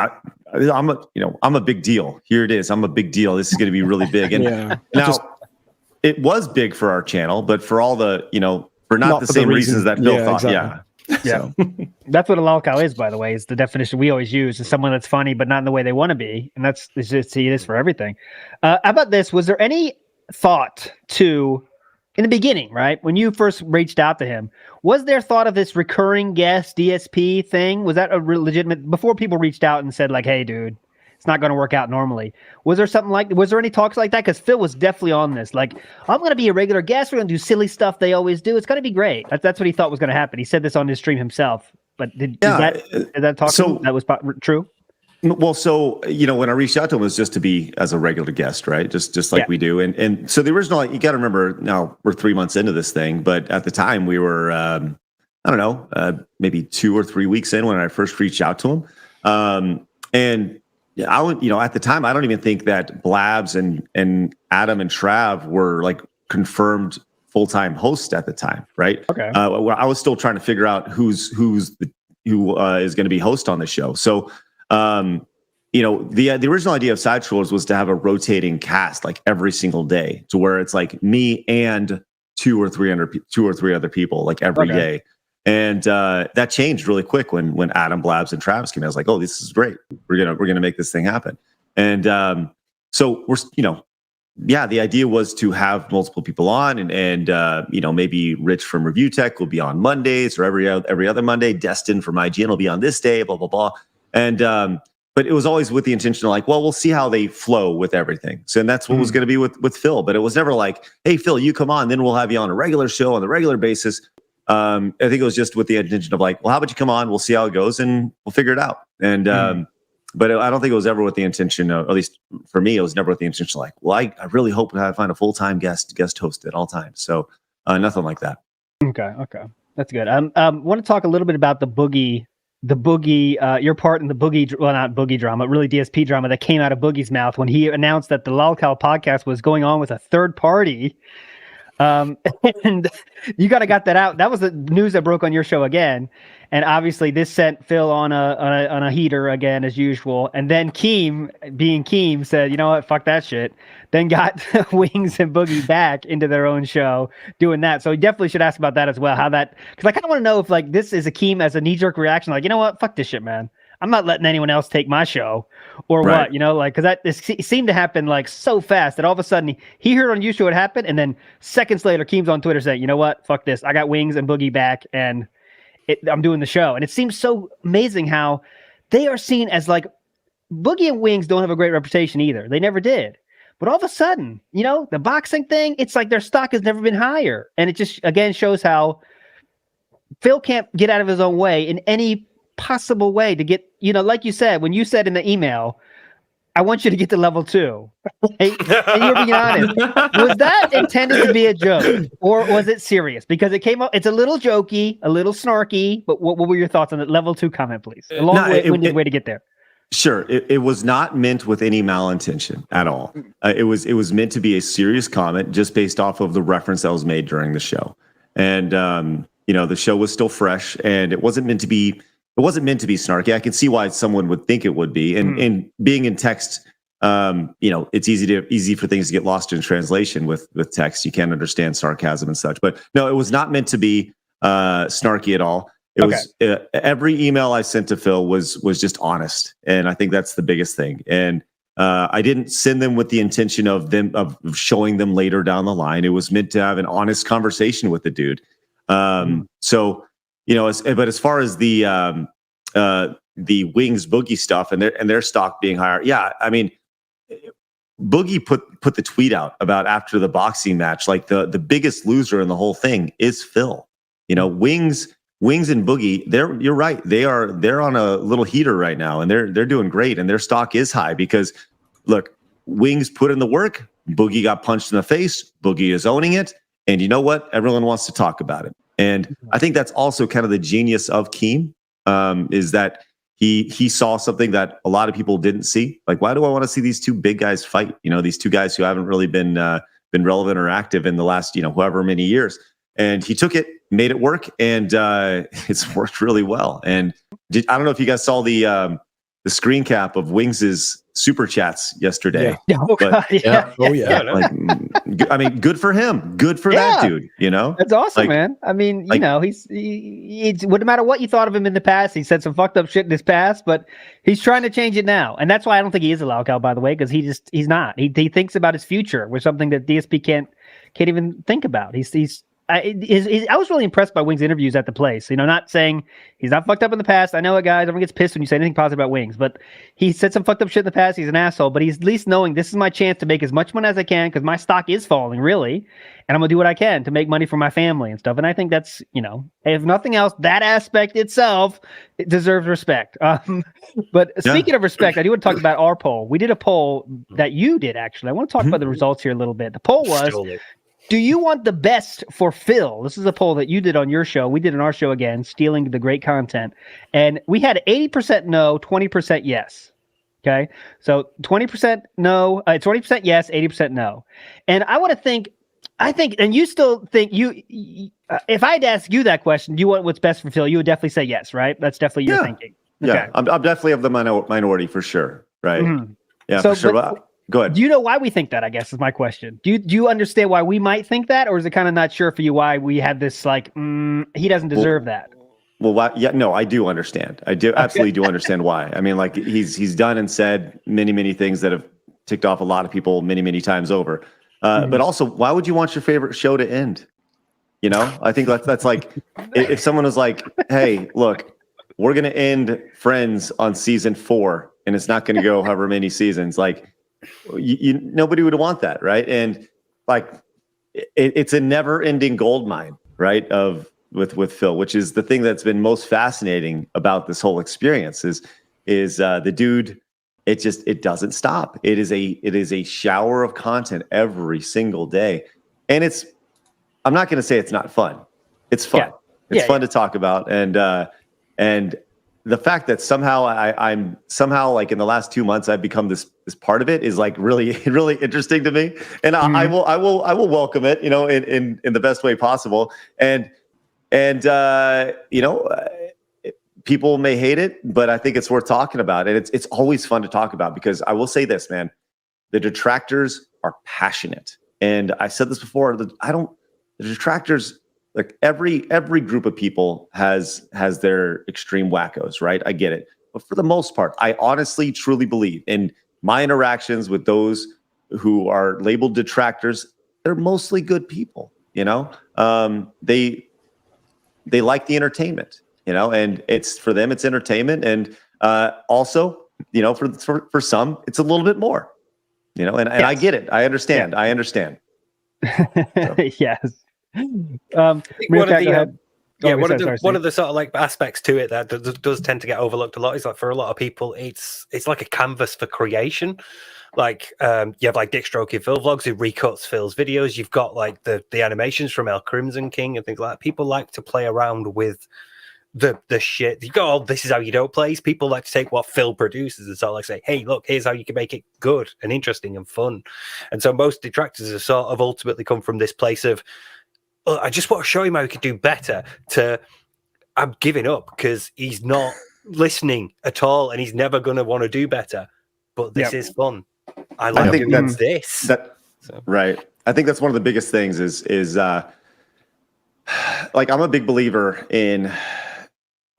I'm a big deal. Here it is. I'm a big deal. This is going to be really big. And it was big for our channel, but for all the, for not the same reasons that Phil thought. Exactly. Yeah. Yeah, that's what a lolcow is, by the way. Is the definition we always use, is someone that's funny but not in the way they want to be, and it is for everything. How about this? Was there any thought to, in the beginning, right, when you first reached out to him, was there thought of this recurring guest DSP thing? Was that a legitimate, before people reached out and said like, hey, dude, it's not going to work out normally? Was there any talks like that? Because Phil was definitely on this. Like, I'm going to be a regular guest. We're going to do silly stuff they always do. It's going to be great. That's what he thought was going to happen. He said this on his stream himself. But did that talk? So that was true? Well, so when I reached out to him, it was just to be as a regular guest, right? Just like we do. And so the original, you got to remember, now we're 3 months into this thing, but at the time we were, I don't know, maybe 2 or 3 weeks in when I first reached out to him, and. Yeah, I would, at the time, I don't even think that Blabs and Adam and Trav were like confirmed full-time hosts at the time, right? Okay. I was still trying to figure out who is going to be host on the show. So, the original idea of Side Trollers was to have a rotating cast like every single day, to where it's like me and two or three other people like every day. And that changed really quick when Adam, Blabs, and Travis came in. I was like, "Oh, this is great. We're gonna make this thing happen." And so we're, the idea was to have multiple people on, and maybe Rich from Review Tech will be on Mondays, or every other Monday. Destin from IGN will be on this day. Blah blah blah. And but it was always with the intention of like, well, we'll see how they flow with everything. So, and that's what was going to be with Phil. But it was never like, "Hey, Phil, you come on, then we'll have you on a regular show on the regular basis." I think it was just with the intention of like, well, how about you come on? We'll see how it goes and we'll figure it out. And, but I don't think it was ever with the intention of, at least for me, it was never with the intention of like, well, I really hope I find a full-time guest host at all times. So nothing like that. Okay. That's good. Want to talk a little bit about the boogie, your part in the boogie, well, not boogie drama, really DSP drama that came out of Boogie's mouth when he announced that the Lolcow podcast was going on with a third party. And you got that out. That was the news that broke on your show again, and obviously this sent Phil on a heater again as usual. And then Keem, being Keem, said, "You know what? Fuck that shit." Then got Wings and Boogie back into their own show doing that. So you definitely should ask about that as well. How that, because I kind of want to know if like this is a Keem as a knee-jerk reaction, like, you know what? Fuck this shit, man. I'm not letting anyone else take my show, or what, because it seemed to happen like so fast that all of a sudden he heard on YouTube what happened, and then seconds later, Keem's on Twitter saying, "You know what? Fuck this. I got Wings and Boogie back, and I'm doing the show." And it seems so amazing how they are seen as like, Boogie and Wings don't have a great reputation either. They never did. But all of a sudden, the boxing thing, it's like their stock has never been higher. And it just, again, shows how Phil can't get out of his own way in any possible way to get, like you said, when you said in the email, "I want you to get to level 2. And you're being honest. Was that intended to be a joke, or was it serious? Because it came up, it's a little jokey, a little snarky, but what were your thoughts on the level 2 comment, please? A long way to get there. Sure. It was not meant with any malintention at all. It was meant to be a serious comment just based off of the reference that was made during the show. And, the show was still fresh, and it wasn't meant to be snarky. I can see why someone would think it would be. And being in text, it's easy for things to get lost in translation with text. You can't understand sarcasm and such. But no, it was not meant to be snarky at all. It was every email I sent to Phil was just honest, and I think that's the biggest thing. And I didn't send them with the intention of showing them later down the line. It was meant to have an honest conversation with the dude. So. But as far as the the Wings Boogie stuff and their stock being higher. Yeah, I mean, Boogie put the tweet out about after the boxing match, like the biggest loser in the whole thing is Phil. You know, Wings and Boogie, you're right. They're on a little heater right now, and they're doing great, and their stock is high because look, Wings put in the work. Boogie got punched in the face. Boogie is owning it. And you know what? Everyone wants to talk about it. And I think that's also kind of the genius of Keem, is that he saw something that a lot of people didn't see. Like, why do I want to see these two big guys fight? You know, these two guys who haven't really been relevant or active in the last, however many years. And he took it, made it work, and it's worked really well. And I don't know if you guys saw the screen cap of Wings's super chats yesterday. Yeah. Oh, but, God, yeah. Oh yeah. like, I mean, good for him. Good for that dude. You know, that's awesome, like, man. I mean, he's wouldn't matter what you thought of him in the past. He said some fucked up shit in his past, but he's trying to change it now, and that's why I don't think he is a lolcow, by the way, because he's not. He thinks about his future, which is something that DSP can't even think about. I was really impressed by Wings' interviews at the place. Not saying he's not fucked up in the past. I know it, guys. Everyone gets pissed when you say anything positive about Wings, but he said some fucked up shit in the past. He's an asshole, but he's at least knowing this is my chance to make as much money as I can because my stock is falling, really, and I'm gonna do what I can to make money for my family and stuff. And I think that's, if nothing else, that aspect itself, it deserves respect. But speaking of respect, I do want to talk about our poll. We did a poll that you did, actually. I want to talk about the results here a little bit. The poll was, do you want the best for Phil? This is a poll that you did on your show. We did on our show again, stealing the great content. And we had 80% no, 20% yes. Okay. So 20% no, 20% yes, 80% no. And I want to think, and you still think if I'd ask you that question, do you want what's best for Phil? You would definitely say yes, right? That's definitely your thinking. Okay. Yeah. I'm definitely of the minority for sure. Right. Mm-hmm. Yeah, for sure. Go ahead. Do you know why we think that, I guess, is my question. Do you understand why we might think that, or is it kind of not sure for you why we have this, like, he doesn't deserve that? Well, yeah, no, I do understand. I do absolutely do understand why. I mean, like, he's done and said many, many things that have ticked off a lot of people many, many times over. But also, why would you want your favorite show to end? I think that's like, if someone was like, hey, look, we're going to end Friends on season 4, and it's not going to go however many seasons, like, nobody would want that, right? And like, it's a never-ending gold mine, right? With Phil, which is the thing that's been most fascinating about this whole experience is the dude. It doesn't stop. It is a shower of content every single day, and I'm not going to say it's not fun. It's fun. Yeah. It's fun to talk about, and the fact that somehow I'm somehow, like, in the last 2 months I've become this part of it is, like, really, really interesting to me, and I will welcome it, in the best way possible, and people may hate it, but I think it's worth talking about, and it's always fun to talk about, because I will say this, man, the detractors are passionate, and I said this before. The detractors. Like, every group of people has their extreme wackos, right? I get it. But for the most part, I honestly, truly believe in my interactions with those who are labeled detractors, they're mostly good people, They like the entertainment, and it's, for them, it's entertainment. And also, for some, it's a little bit more, and yes. I get it. I understand. Yeah. I understand. So. Yes. One of the sort of, like, aspects to it that does tend to get overlooked a lot is, like, for a lot of people, it's like a canvas for creation. Like, you have, like, Dick Stroking Phil vlogs who recuts Phil's videos. You've got, like, the animations from El Crimson King and things like that. People like to play around with the shit. You go, this is how you don't play. People like to take what Phil produces and sort of, like, say, hey, look, here's how you can make it good and interesting and fun. And so most detractors have sort of ultimately come from this place of, I just want to show him how he can do better, to I'm giving up because he's not listening at all and he's never going to want to do better. But this is fun. I think that's this. Right. I think that's one of the biggest things is like, I'm a big believer in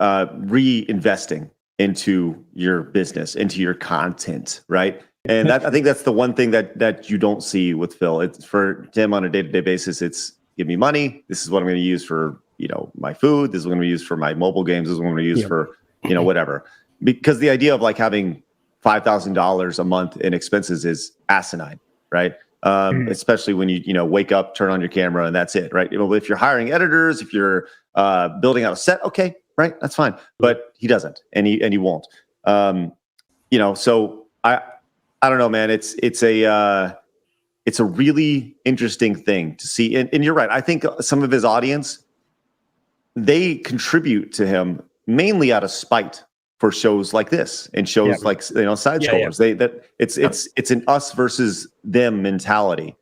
reinvesting into your business, into your content, right? And I think that's the one thing that you don't see with Phil. It's for him on a day-to-day basis. It's, give me money. This is what I'm going to use for, my food. This is what I'm going to use for my mobile games. This is what I'm going to use for, whatever. because the idea of like having $5,000 a month in expenses is asinine, right? Especially when you wake up, turn on your camera, and that's it, right? If you're hiring editors, if you're building out a set, okay, right, that's fine. But he doesn't, and he won't. So I don't know, man. It's a really interesting thing to see, and you're right. I think some of his audience, they contribute to him mainly out of spite for shows like this and shows like side scrollers. It's an us versus them mentality,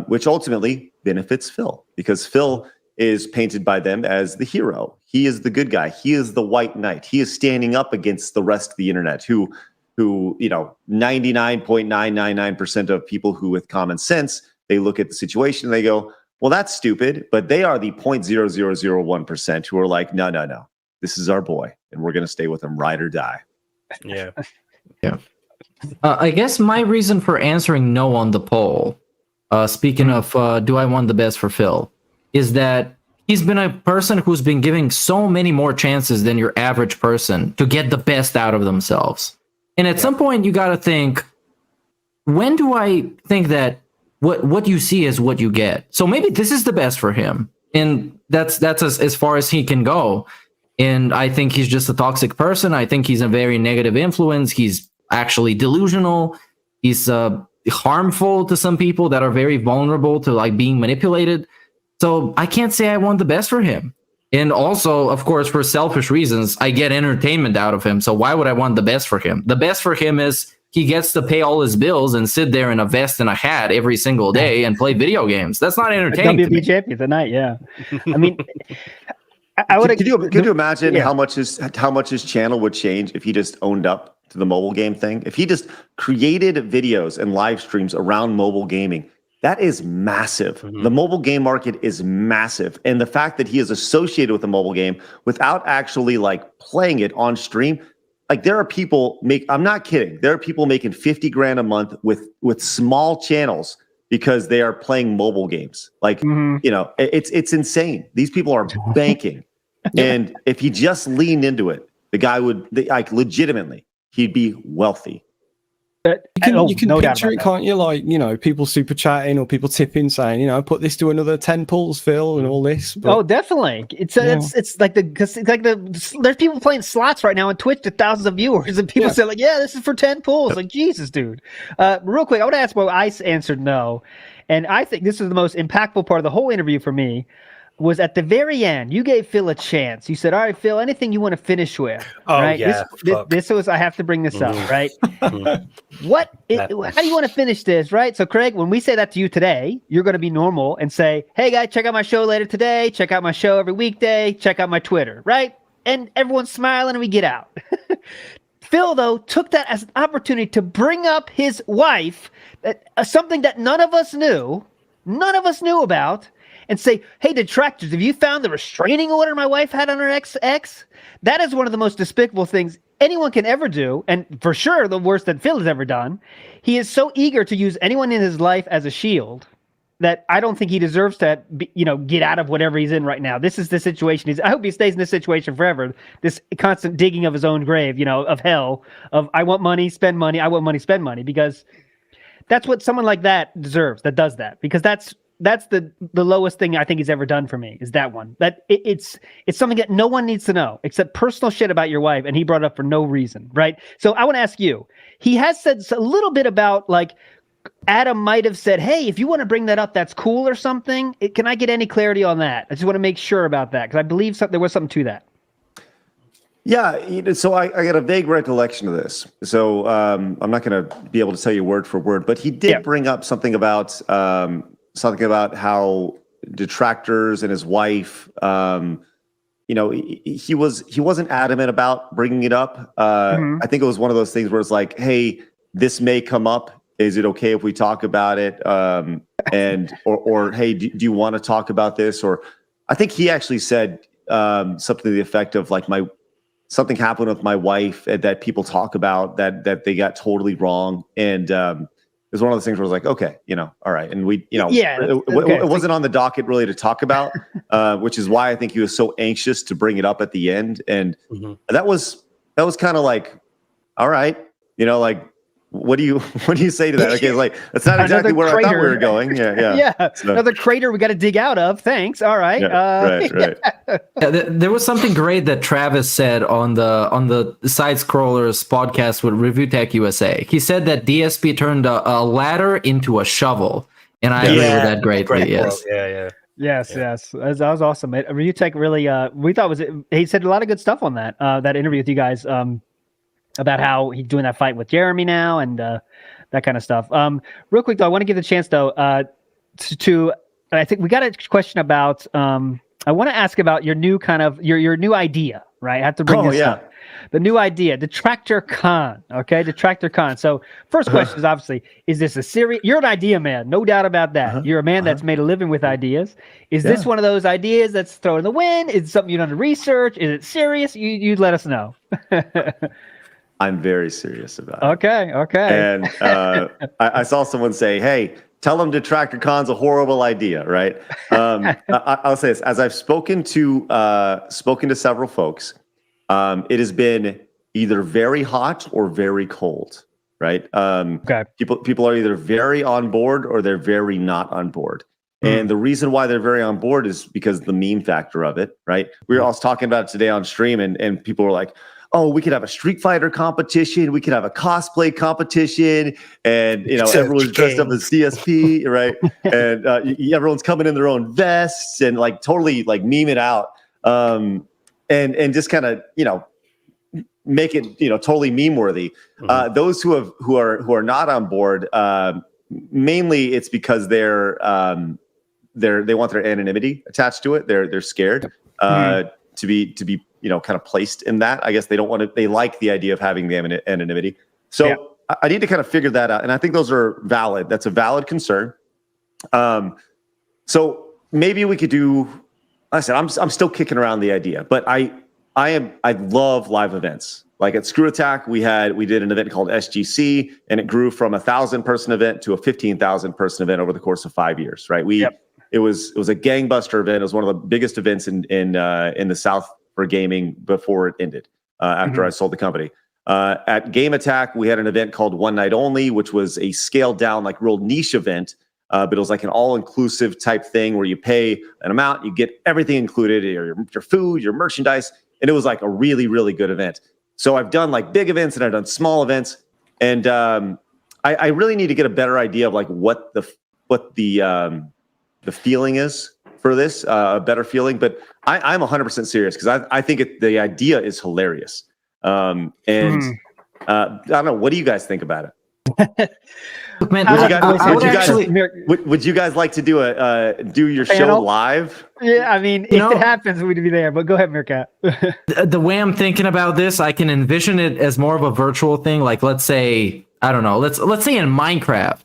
which ultimately benefits Phil, because Phil is painted by them as the hero. He is the good guy. He is the white knight. He is standing up against the rest of the internet, who 99.999% of people who with common sense, they look at the situation and they go, well, that's stupid. But they are the 0.0001% who are like, no. This is our boy, and we're going to stay with him, ride or die. Yeah. I guess my reason for answering no on the poll, speaking of do I want the best for Phil, is that he's been a person who's been giving so many more chances than your average person to get the best out of themselves. And at some point, you got to think, when do I think that what you see is what you get? So maybe this is the best for him, and that's as far as he can go. And I think he's just a toxic person. I think he's a very negative influence. He's actually delusional. He's harmful to some people that are very vulnerable to like being manipulated. So I can't say I want the best for him. And also, of course, for selfish reasons, I get entertainment out of him. So why would I want the best for him? The best for him is he gets to pay all his bills and sit there in a vest and a hat every single day and play video games. That's not entertaining. WWE champion tonight, yeah. I mean, I would. Could you imagine how much his channel would change if he just owned up to the mobile game thing? If he just created videos and live streams around mobile gaming, that is massive. Mm-hmm. The mobile game market is massive, and the fact that he is associated with the mobile game without actually like playing it on stream, like there are people I'm not kidding. There are people making $50,000 a month with small channels because they are playing mobile games. Like, it's insane. These people are banking. And if he just leaned into it, the guy would legitimately, he'd be wealthy. You can picture it, can't you? Like, people super chatting or people tipping saying, put this to another 10 pulls, Phil, and all this. But, definitely. It's like there's people playing slots right now on Twitch to thousands of viewers, and people say like, this is for 10 pulls. Like, Jesus, dude. Real quick, I want to ask why I answered no. And I think this is the most impactful part of the whole interview for me. Was at the very end, you gave Phil a chance. You said, all right, Phil, anything you want to finish with. Oh, right? yeah. This was, I have to bring this up, right? How do you want to finish this, right? So, Craig, when we say that to you today, you're going to be normal and say, hey, guys, check out my show later today. Check out my show every weekday. Check out my Twitter, right? And everyone's smiling and we get out. Phil, though, took that as an opportunity to bring up his wife, something that none of us knew about, and say, hey, detractors, have you found the restraining order my wife had on her ex? That is one of the most despicable things anyone can ever do, and for sure the worst that Phil has ever done. He is so eager to use anyone in his life as a shield that I don't think he deserves to, get out of whatever he's in right now. This is the situation. I hope he stays in this situation forever, this constant digging of his own grave, of hell, of I want money, spend money, I want money, spend money, because that's what someone like that deserves, that does that, because that's the lowest thing I think he's ever done for me, is that one. That it's something that no one needs to know except personal shit about your wife, and he brought it up for no reason, right? So I want to ask you, he has said a little bit about, like, Adam might have said, hey, if you want to bring that up, that's cool or something. Can I get any clarity on that? I just want to make sure about that, because I believe there was something to that. Yeah, so I got a vague recollection of this. So I'm not going to be able to tell you word for word, but he did bring up something about how detractors and his wife, he wasn't adamant about bringing it up. I think it was one of those things where it's like, hey, this may come up. Is it okay if we talk about it? Or hey, do you want to talk about this? Or I think he actually said something to the effect of like, something happened with my wife that people talk about that they got totally wrong. And it was one of those things where I was like, okay, all right. And we, it wasn't on the docket really to talk about, which is why I think he was so anxious to bring it up at the end. And that was was kind of like, all right, like, what do you say to that? Okay, like that's not exactly where I thought we were going. Yeah. So. Another crater we got to dig out of. Thanks. All right. Right. There was something great that Travis said on the Side Scrollers podcast with Review Tech USA. He said that DSP turned a ladder into a shovel, and I agree with that greatly. Yes. Yes. That was awesome. Review Tech really. We thought he said a lot of good stuff on that interview with you guys. About how he's doing that fight with Jeremy now and that kind of stuff. Real quick though, I want to give the chance though to I think we got a question about. I want to ask about your new kind of your new idea, right? I have to bring this up. The new idea, Detractor Con. Okay, Detractor Con. So first question is obviously, is this a serious? You're an idea man, no doubt about that. You're a man that's made a living with ideas. Is this one of those ideas that's thrown in the wind? Is it something you done to research? Is it serious? You let us know. I'm very serious about it. Okay. And I saw someone say, "Hey, tell them Detractor Con's a horrible idea," right? I'll say this: as I've spoken to several folks, it has been either very hot or very cold, right? People are either very on board or they're very not on board. And the reason why they're very on board is because the meme factor of it, right? We were all talking about it today on stream, and people were like, "Oh, we could have a Street Fighter competition. We could have a cosplay competition, and everyone's dressed up as DSP, right? And everyone's coming in their own vests and like totally like meme it out, and just kind of make it totally meme worthy." Those who are not on board, mainly it's because they want their anonymity attached to it. They're scared to be kind of placed in that. I guess they don't want to. They like the idea of having the anonymity. So I need to kind of figure that out, and I think those are valid. That's a valid concern. So maybe we could do. I said I'm still kicking around the idea, but I love live events. Like at Screw Attack, we did an event called SGC, and it grew from 1,000-person event to a 15,000-person event over the course of 5 years. Right? It was a gangbuster event. It was one of the biggest events in the South for gaming before it ended, after I sold the company. At Game Attack, we had an event called One Night Only, which was a scaled down, like real niche event, but it was like an all-inclusive type thing where you pay an amount, you get everything included, your food, your merchandise, and it was like a really, really good event. So I've done like big events and I've done small events, and I really need to get a better idea of like what the feeling is for this, a better feeling. But I'm 100% serious because I think the idea is hilarious. I don't know. What do you guys think about it? Man, would you guys like to do your show live? Yeah, I mean, if it happens, we'd be there. But go ahead, Meerkat. The way I'm thinking about this, I can envision it as more of a virtual thing. Like, let's say, I don't know. Let's say in Minecraft,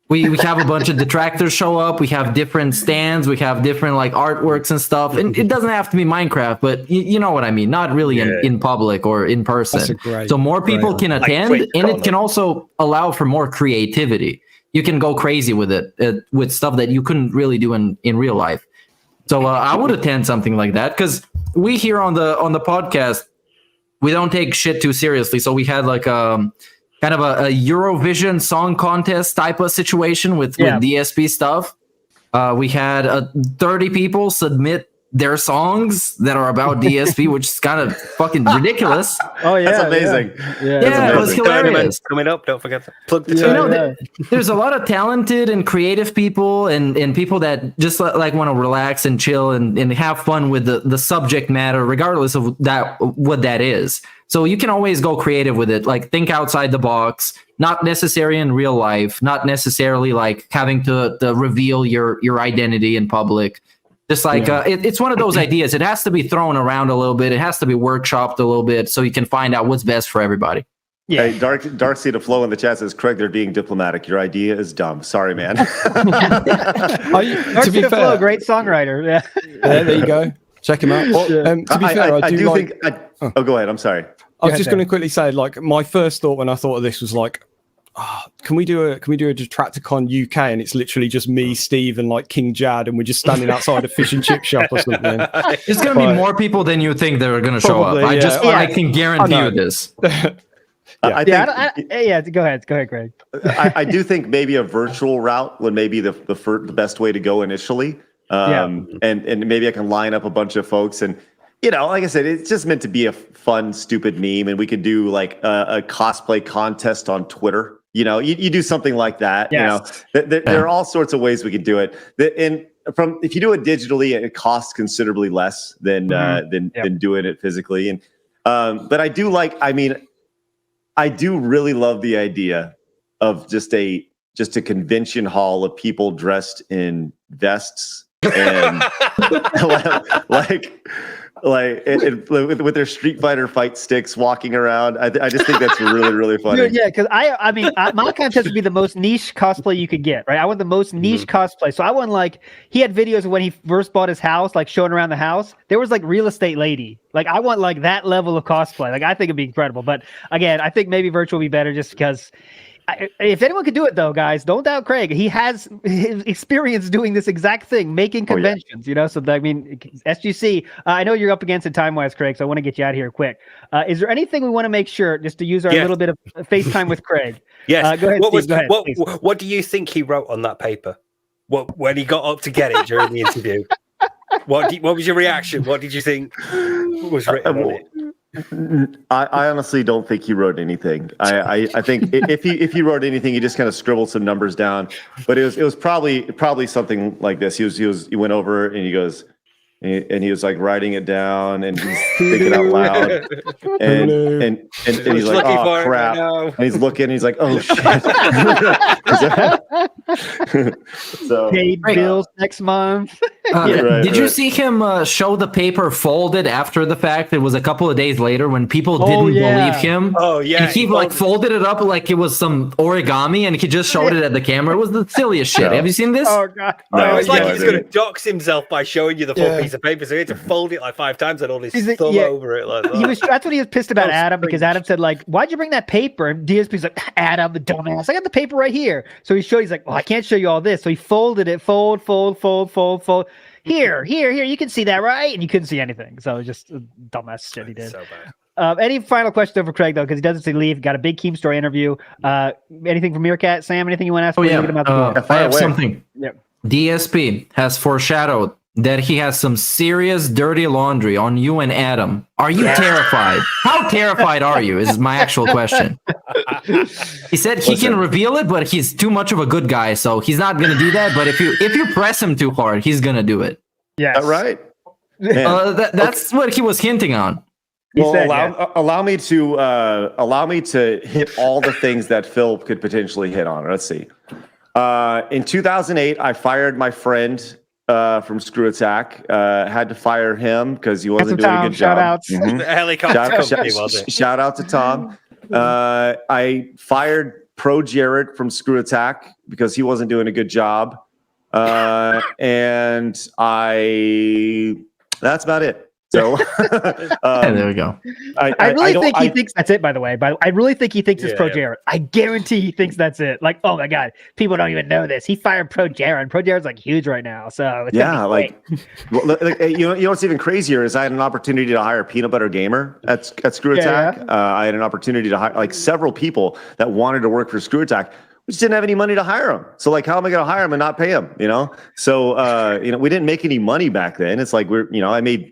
we have a bunch of detractors show up. We have different stands. We have different like artworks and stuff. And it doesn't have to be Minecraft, but you know what I mean. Not really in public or in person. So more people can attend, and it can also allow for more creativity. You can go crazy with it, with stuff that you couldn't really do in real life. So I would attend something like that, because we here on the podcast, we don't take shit too seriously. So we had like kind of a Eurovision song contest type of situation with DSP stuff. We had 30 people submit their songs that are about DSP, which is kind of fucking ridiculous. Oh yeah, that's amazing. Yeah, it was hilarious. Coming up, don't forget to plug the there's a lot of talented and creative people and people that just like want to relax and chill and have fun with the subject matter, regardless of what that is. So you can always go creative with it, like think outside the box, not necessary in real life, not necessarily like having to reveal your identity in public. Just like it's one of those ideas. It has to be thrown around a little bit. It has to be workshopped a little bit so you can find out what's best for everybody. Yeah. Hey, DarksydePhil in the chat says, Craig, they're being diplomatic. Your idea is dumb. Sorry, man. DarksydePhil, a great songwriter. Yeah, there you go. Check him out. Well, to be fair, I do think. Oh, go ahead. I'm sorry. I was just going to quickly say, like, my first thought when I thought of this was like, can we do a Detracticon UK, and it's literally just me, Steve, and like King Jad, and we're just standing outside a fish and chip shop or something. There's gonna be more people than you think that are gonna show up. Probably, I can guarantee you this. I think, go ahead, Greg. I do think maybe a virtual route would maybe the best way to go initially. And maybe I can line up a bunch of folks, and like I said, it's just meant to be a fun, stupid meme, and we could do like a cosplay contest on Twitter. You do something like that. Yes. There are all sorts of ways we could do it. If you do it digitally, it costs considerably less than doing it physically. And but I do really love the idea of just a convention hall of people dressed in vests and with their Street Fighter fight sticks walking around. I just think that's really, really funny. Dude, yeah, because my contest would be the most niche cosplay you could get, right? I want the most niche cosplay. So I want he had videos of when he first bought his house, like showing around the house. There was like real estate lady. Like I want like that level of cosplay. Like I think it'd be incredible. But again, I think maybe virtual would be better just because. If anyone could do it, though, guys, don't doubt Craig. He has his experience doing this exact thing, making conventions. So SGC. I know you're up against it time-wise, Craig. So I want to get you out of here quick. Is there anything we want to make sure, just to use our little bit of FaceTime with Craig? Yes. Go ahead. What do you think he wrote on that paper? When he got up to get it during the interview? What was your reaction? What did you think was written on it? I honestly don't think he wrote anything. I think if he wrote anything, he just kind of scribbled some numbers down. But it was probably something like this. He went over and he goes, and he was like writing it down and he's thinking out loud, and he's like, oh crap, and he's looking, and he's like, oh shit. So paid bills next month. Did you see him show the paper folded after the fact? It was a couple of days later when people didn't believe him. Oh yeah, and he folded it up like it was some origami, and he just showed it at the camera. It was the silliest shit. Have you seen this? Oh god, it's like he's going to dox himself by showing you the full piece of paper. So he had to fold it like 5 times and all his thumb over it. Like that. That's what he was pissed about Adam, because Adam said like, "Why'd you bring that paper?" And DSP's like, "Adam, the dumbass, I got the paper right here." So he's like, "Well, I can't show you all this." So he folded it, fold. Here, you can see that, right? And you couldn't see anything. So just dumbass shit he did. So bad. Any final question over Craig, though, because he doesn't say leave. Got a big Keem Story interview. Anything from Meerkat? Sam, anything you want to ask? I have something. Yep. DSP has foreshadowed that he has some serious dirty laundry on you and Adam. Are you terrified? How terrified are you is my actual question. He said he can reveal it, but he's too much of a good guy, so he's not going to do that. But if you press him too hard, he's going to do it. Yes. Right. That's what he was hinting on. Well, allow me to hit all the things that Phil could potentially hit on. Let's see. In 2008, I fired my friend from Screw Attack. Had to fire him because he wasn't doing a good job. Shout outs. Mm-hmm. Shout out to Tom. I fired Pro Jared from Screw Attack because he wasn't doing a good job. And that's about it. So there we go. I really think he thinks that's it, by the way. But I really think he thinks it's Pro Jared. I guarantee he thinks that's it. Like, oh my god, people don't even know this. He fired Pro Jared. Pro Jared's like huge right now. So you know what's even crazier is I had an opportunity to hire Peanut Butter Gamer at Screw Attack. I had an opportunity to hire like several people that wanted to work for Screw Attack. We just didn't have any money to hire him. So like, how am I going to hire him and not pay him? So we didn't make any money back then. It's like I made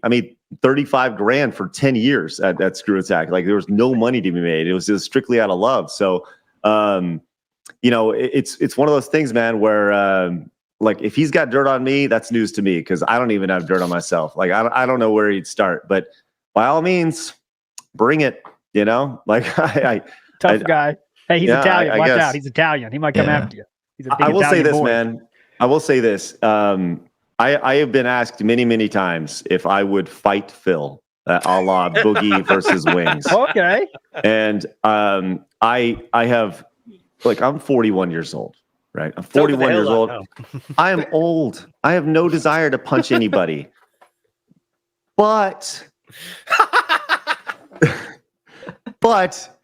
$35,000 for 10 years at Screw Attack. Like there was no money to be made. It was just strictly out of love. So it's one of those things, man, where like if he's got dirt on me, that's news to me because I don't even have dirt on myself. Like I don't know where he'd start, but by all means, bring it. Like tough guy. Hey, he's Italian. Watch out. He's Italian. He might come after you. He's a big I will Italian say this, boy. man. I will say this. I have been asked many, many times if I would fight Phil, a la Boogie versus Wings. Okay. And I have, like, I'm 41 years old, right? I'm 41 years old. I am old. I have no desire to punch anybody. But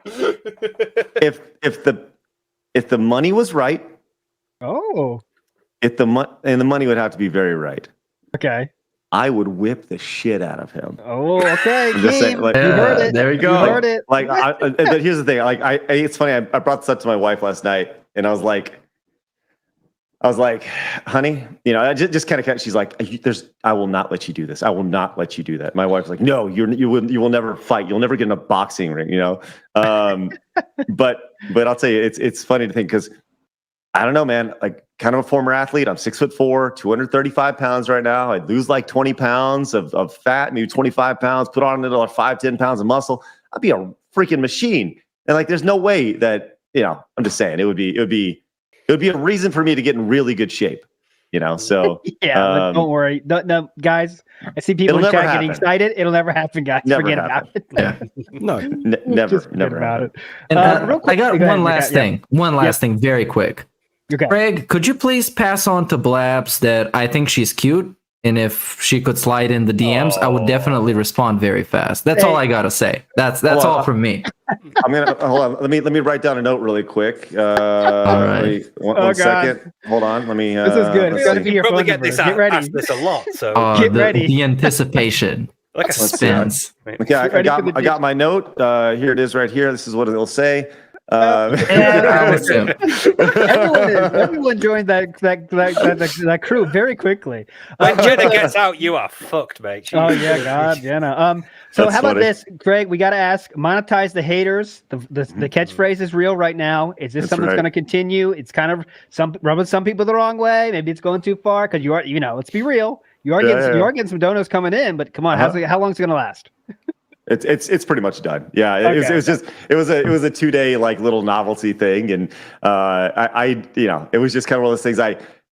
if the if the money was right, if the money would have to be very right. Okay. I would whip the shit out of him. Oh, okay. I'm just saying, like, you heard it. There you go. You heard it. Like, but here's the thing. Like, it's funny. I brought this up to my wife last night, and I was like, honey, you know, I just kind of. She's like, I will not let you do this. I will not let you do that. My wife's like, no, you will never fight. You'll never get in a boxing ring. You know. But I'll tell you, it's funny to think because I don't know, man. Like, kind of a former athlete. I'm 6'4", 235 pounds right now. I'd lose like 20 pounds of fat, maybe 25 pounds, put on another 5-10 pounds of muscle. I'd be a freaking machine. And like, there's no way that, you know, I'm just saying it would be a reason for me to get in really good shape, you know? So yeah, don't worry. No, guys, I see people in chat getting excited. It'll never happen, guys. Forget about it. Yeah. No, never about it. And Real quick, I got one last thing. One last thing, very quick. Okay. Craig, could you please pass on to Blabs that I think she's cute, and if she could slide in the DMs, I would definitely respond very fast. That's all I gotta say. That's all from me. I'm gonna hold on. Let me write down a note really quick. All right. One second. Hold on. Let me. This is good. It's gonna be your probably phone get number. this Get ready. asked this a lot. So get ready. The anticipation. like a suspense. Okay, I got my note. Here it is, right here. This is what it'll say. Everyone joined that crew very quickly. When Jenna gets out, you are fucked, mate. Oh yeah, God, Jenna. So That's how about funny. this, Greg? We got to ask: monetize the haters. The catchphrase is real right now. Is this something that's going to continue? It's kind of rubbing some people the wrong way. Maybe it's going too far because you are, you know, let's be real. You are getting some donos coming in, but come on, how long is it going to last? It's pretty much done. Yeah, it was a 2-day like little novelty thing, and I you know, it was just kind of one of those things.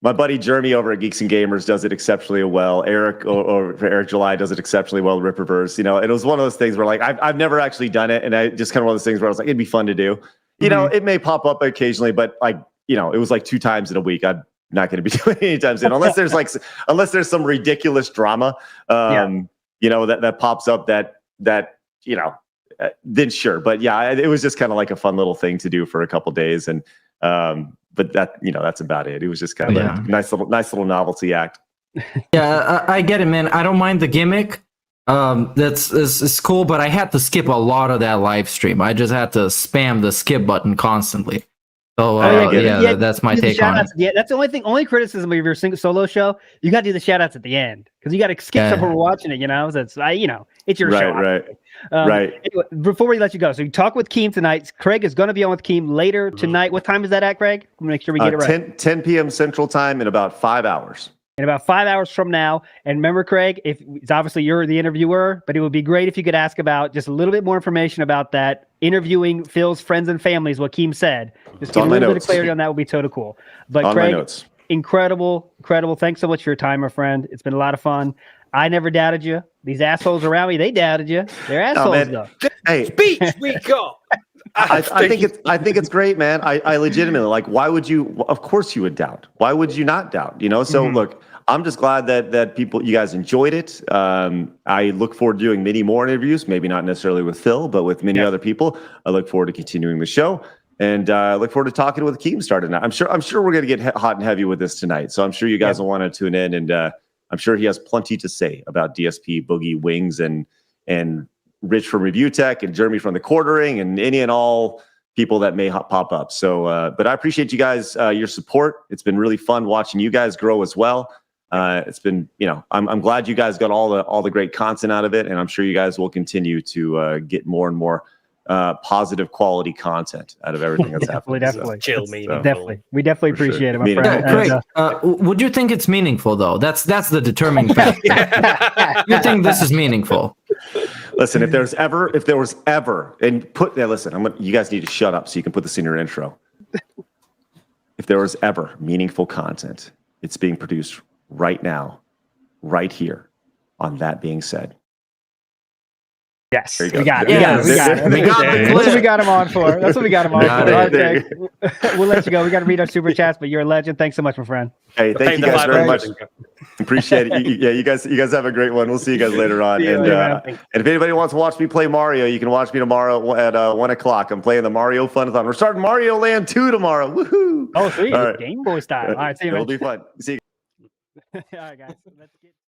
My buddy Jeremy over at Geeks and Gamers does it exceptionally well. Eric July does it exceptionally well. Ripperverse, you know, it was one of those things where like I've never actually done it, and I just kind of one of those things where I was like, it'd be fun to do. You know, it may pop up occasionally, but like, you know, it was like 2 times in a week. I'm not going to be doing it anytime soon, unless there's some ridiculous drama, you know, that pops up that you know, then sure. But yeah, it was just kind of like a fun little thing to do for a couple days, and but that, you know, that's about it. It was just kind of a nice little novelty act. Yeah, I get it, man. I don't mind the gimmick. It's cool, but I had to skip a lot of that live stream. I just had to spam the skip button constantly. So that's my take on it. Yeah, that's the only criticism of your single solo show. You got to do the shout outs at the end because you got to skip some people watching it. You know, so it's your show. Right. Anyway, before we let you go, so you talk with Keem tonight. Craig is going to be on with Keem later tonight. What time is that at, Craig? Make sure we get it right. 10 p.m. Central Time in about 5 hours. In about 5 hours from now. And remember, Craig, it's obviously you're the interviewer, but it would be great if you could ask about just a little bit more information about that, interviewing Phil's friends and families, what Keem said. Just get a little bit of clarity on that would be totally cool. But on Craig, my notes. Incredible. Thanks so much for your time, my friend. It's been a lot of fun. I never doubted you. These assholes around me, they doubted you. They're assholes, though. Hey, speech we got. I think it's great, man. I legitimately, like, why would you? Of course you would doubt. Why would you not doubt? You know. So look, I'm just glad that you guys enjoyed it. I look forward to doing many more interviews. Maybe not necessarily with Phil, but with many other people. I look forward to continuing the show, and I look forward to talking with Keem starting. I'm sure we're going to get hot and heavy with this tonight. So I'm sure you guys will want to tune in, and I'm sure he has plenty to say about DSP, Boogie, Wings, and Rich from Review Tech, and Jeremy from the Quartering, and any and all people that may pop up. So, but I appreciate you guys, your support. It's been really fun watching you guys grow as well. It's been, you know, I'm glad you guys got all the great content out of it, and I'm sure you guys will continue to get more and more positive quality content out of everything that's happening. Definitely. Chill, definitely. We definitely appreciate it, my friend. Great. Would you think it's meaningful though? That's the determining factor. You think this is meaningful? Listen, if there was ever, and listen, you guys need to shut up so you can put this in your intro. If there was ever meaningful content, it's being produced right now, right here. On that being said. Yes, There you go. we got it. Yes. We got it. We got the That's what we clip. got him on for. That's what we got him on Got for. it. Okay. We'll let you go. We got to read our super chats, but you're a legend. Thanks so much, my friend. Hey, thank you the guys very 500. much. Appreciate it. Yeah, you guys have a great one. We'll see you guys later on. See you And later, man. and if anybody wants to watch me play Mario, you can watch me tomorrow at 1:00. I'm playing the Mario Fun-a-thon. We're starting Mario Land 2 tomorrow. Woohoo! Oh, sweet. All right. Game Boy style. All right, see you, It'll man. be fun. See you. All right, guys. Let's get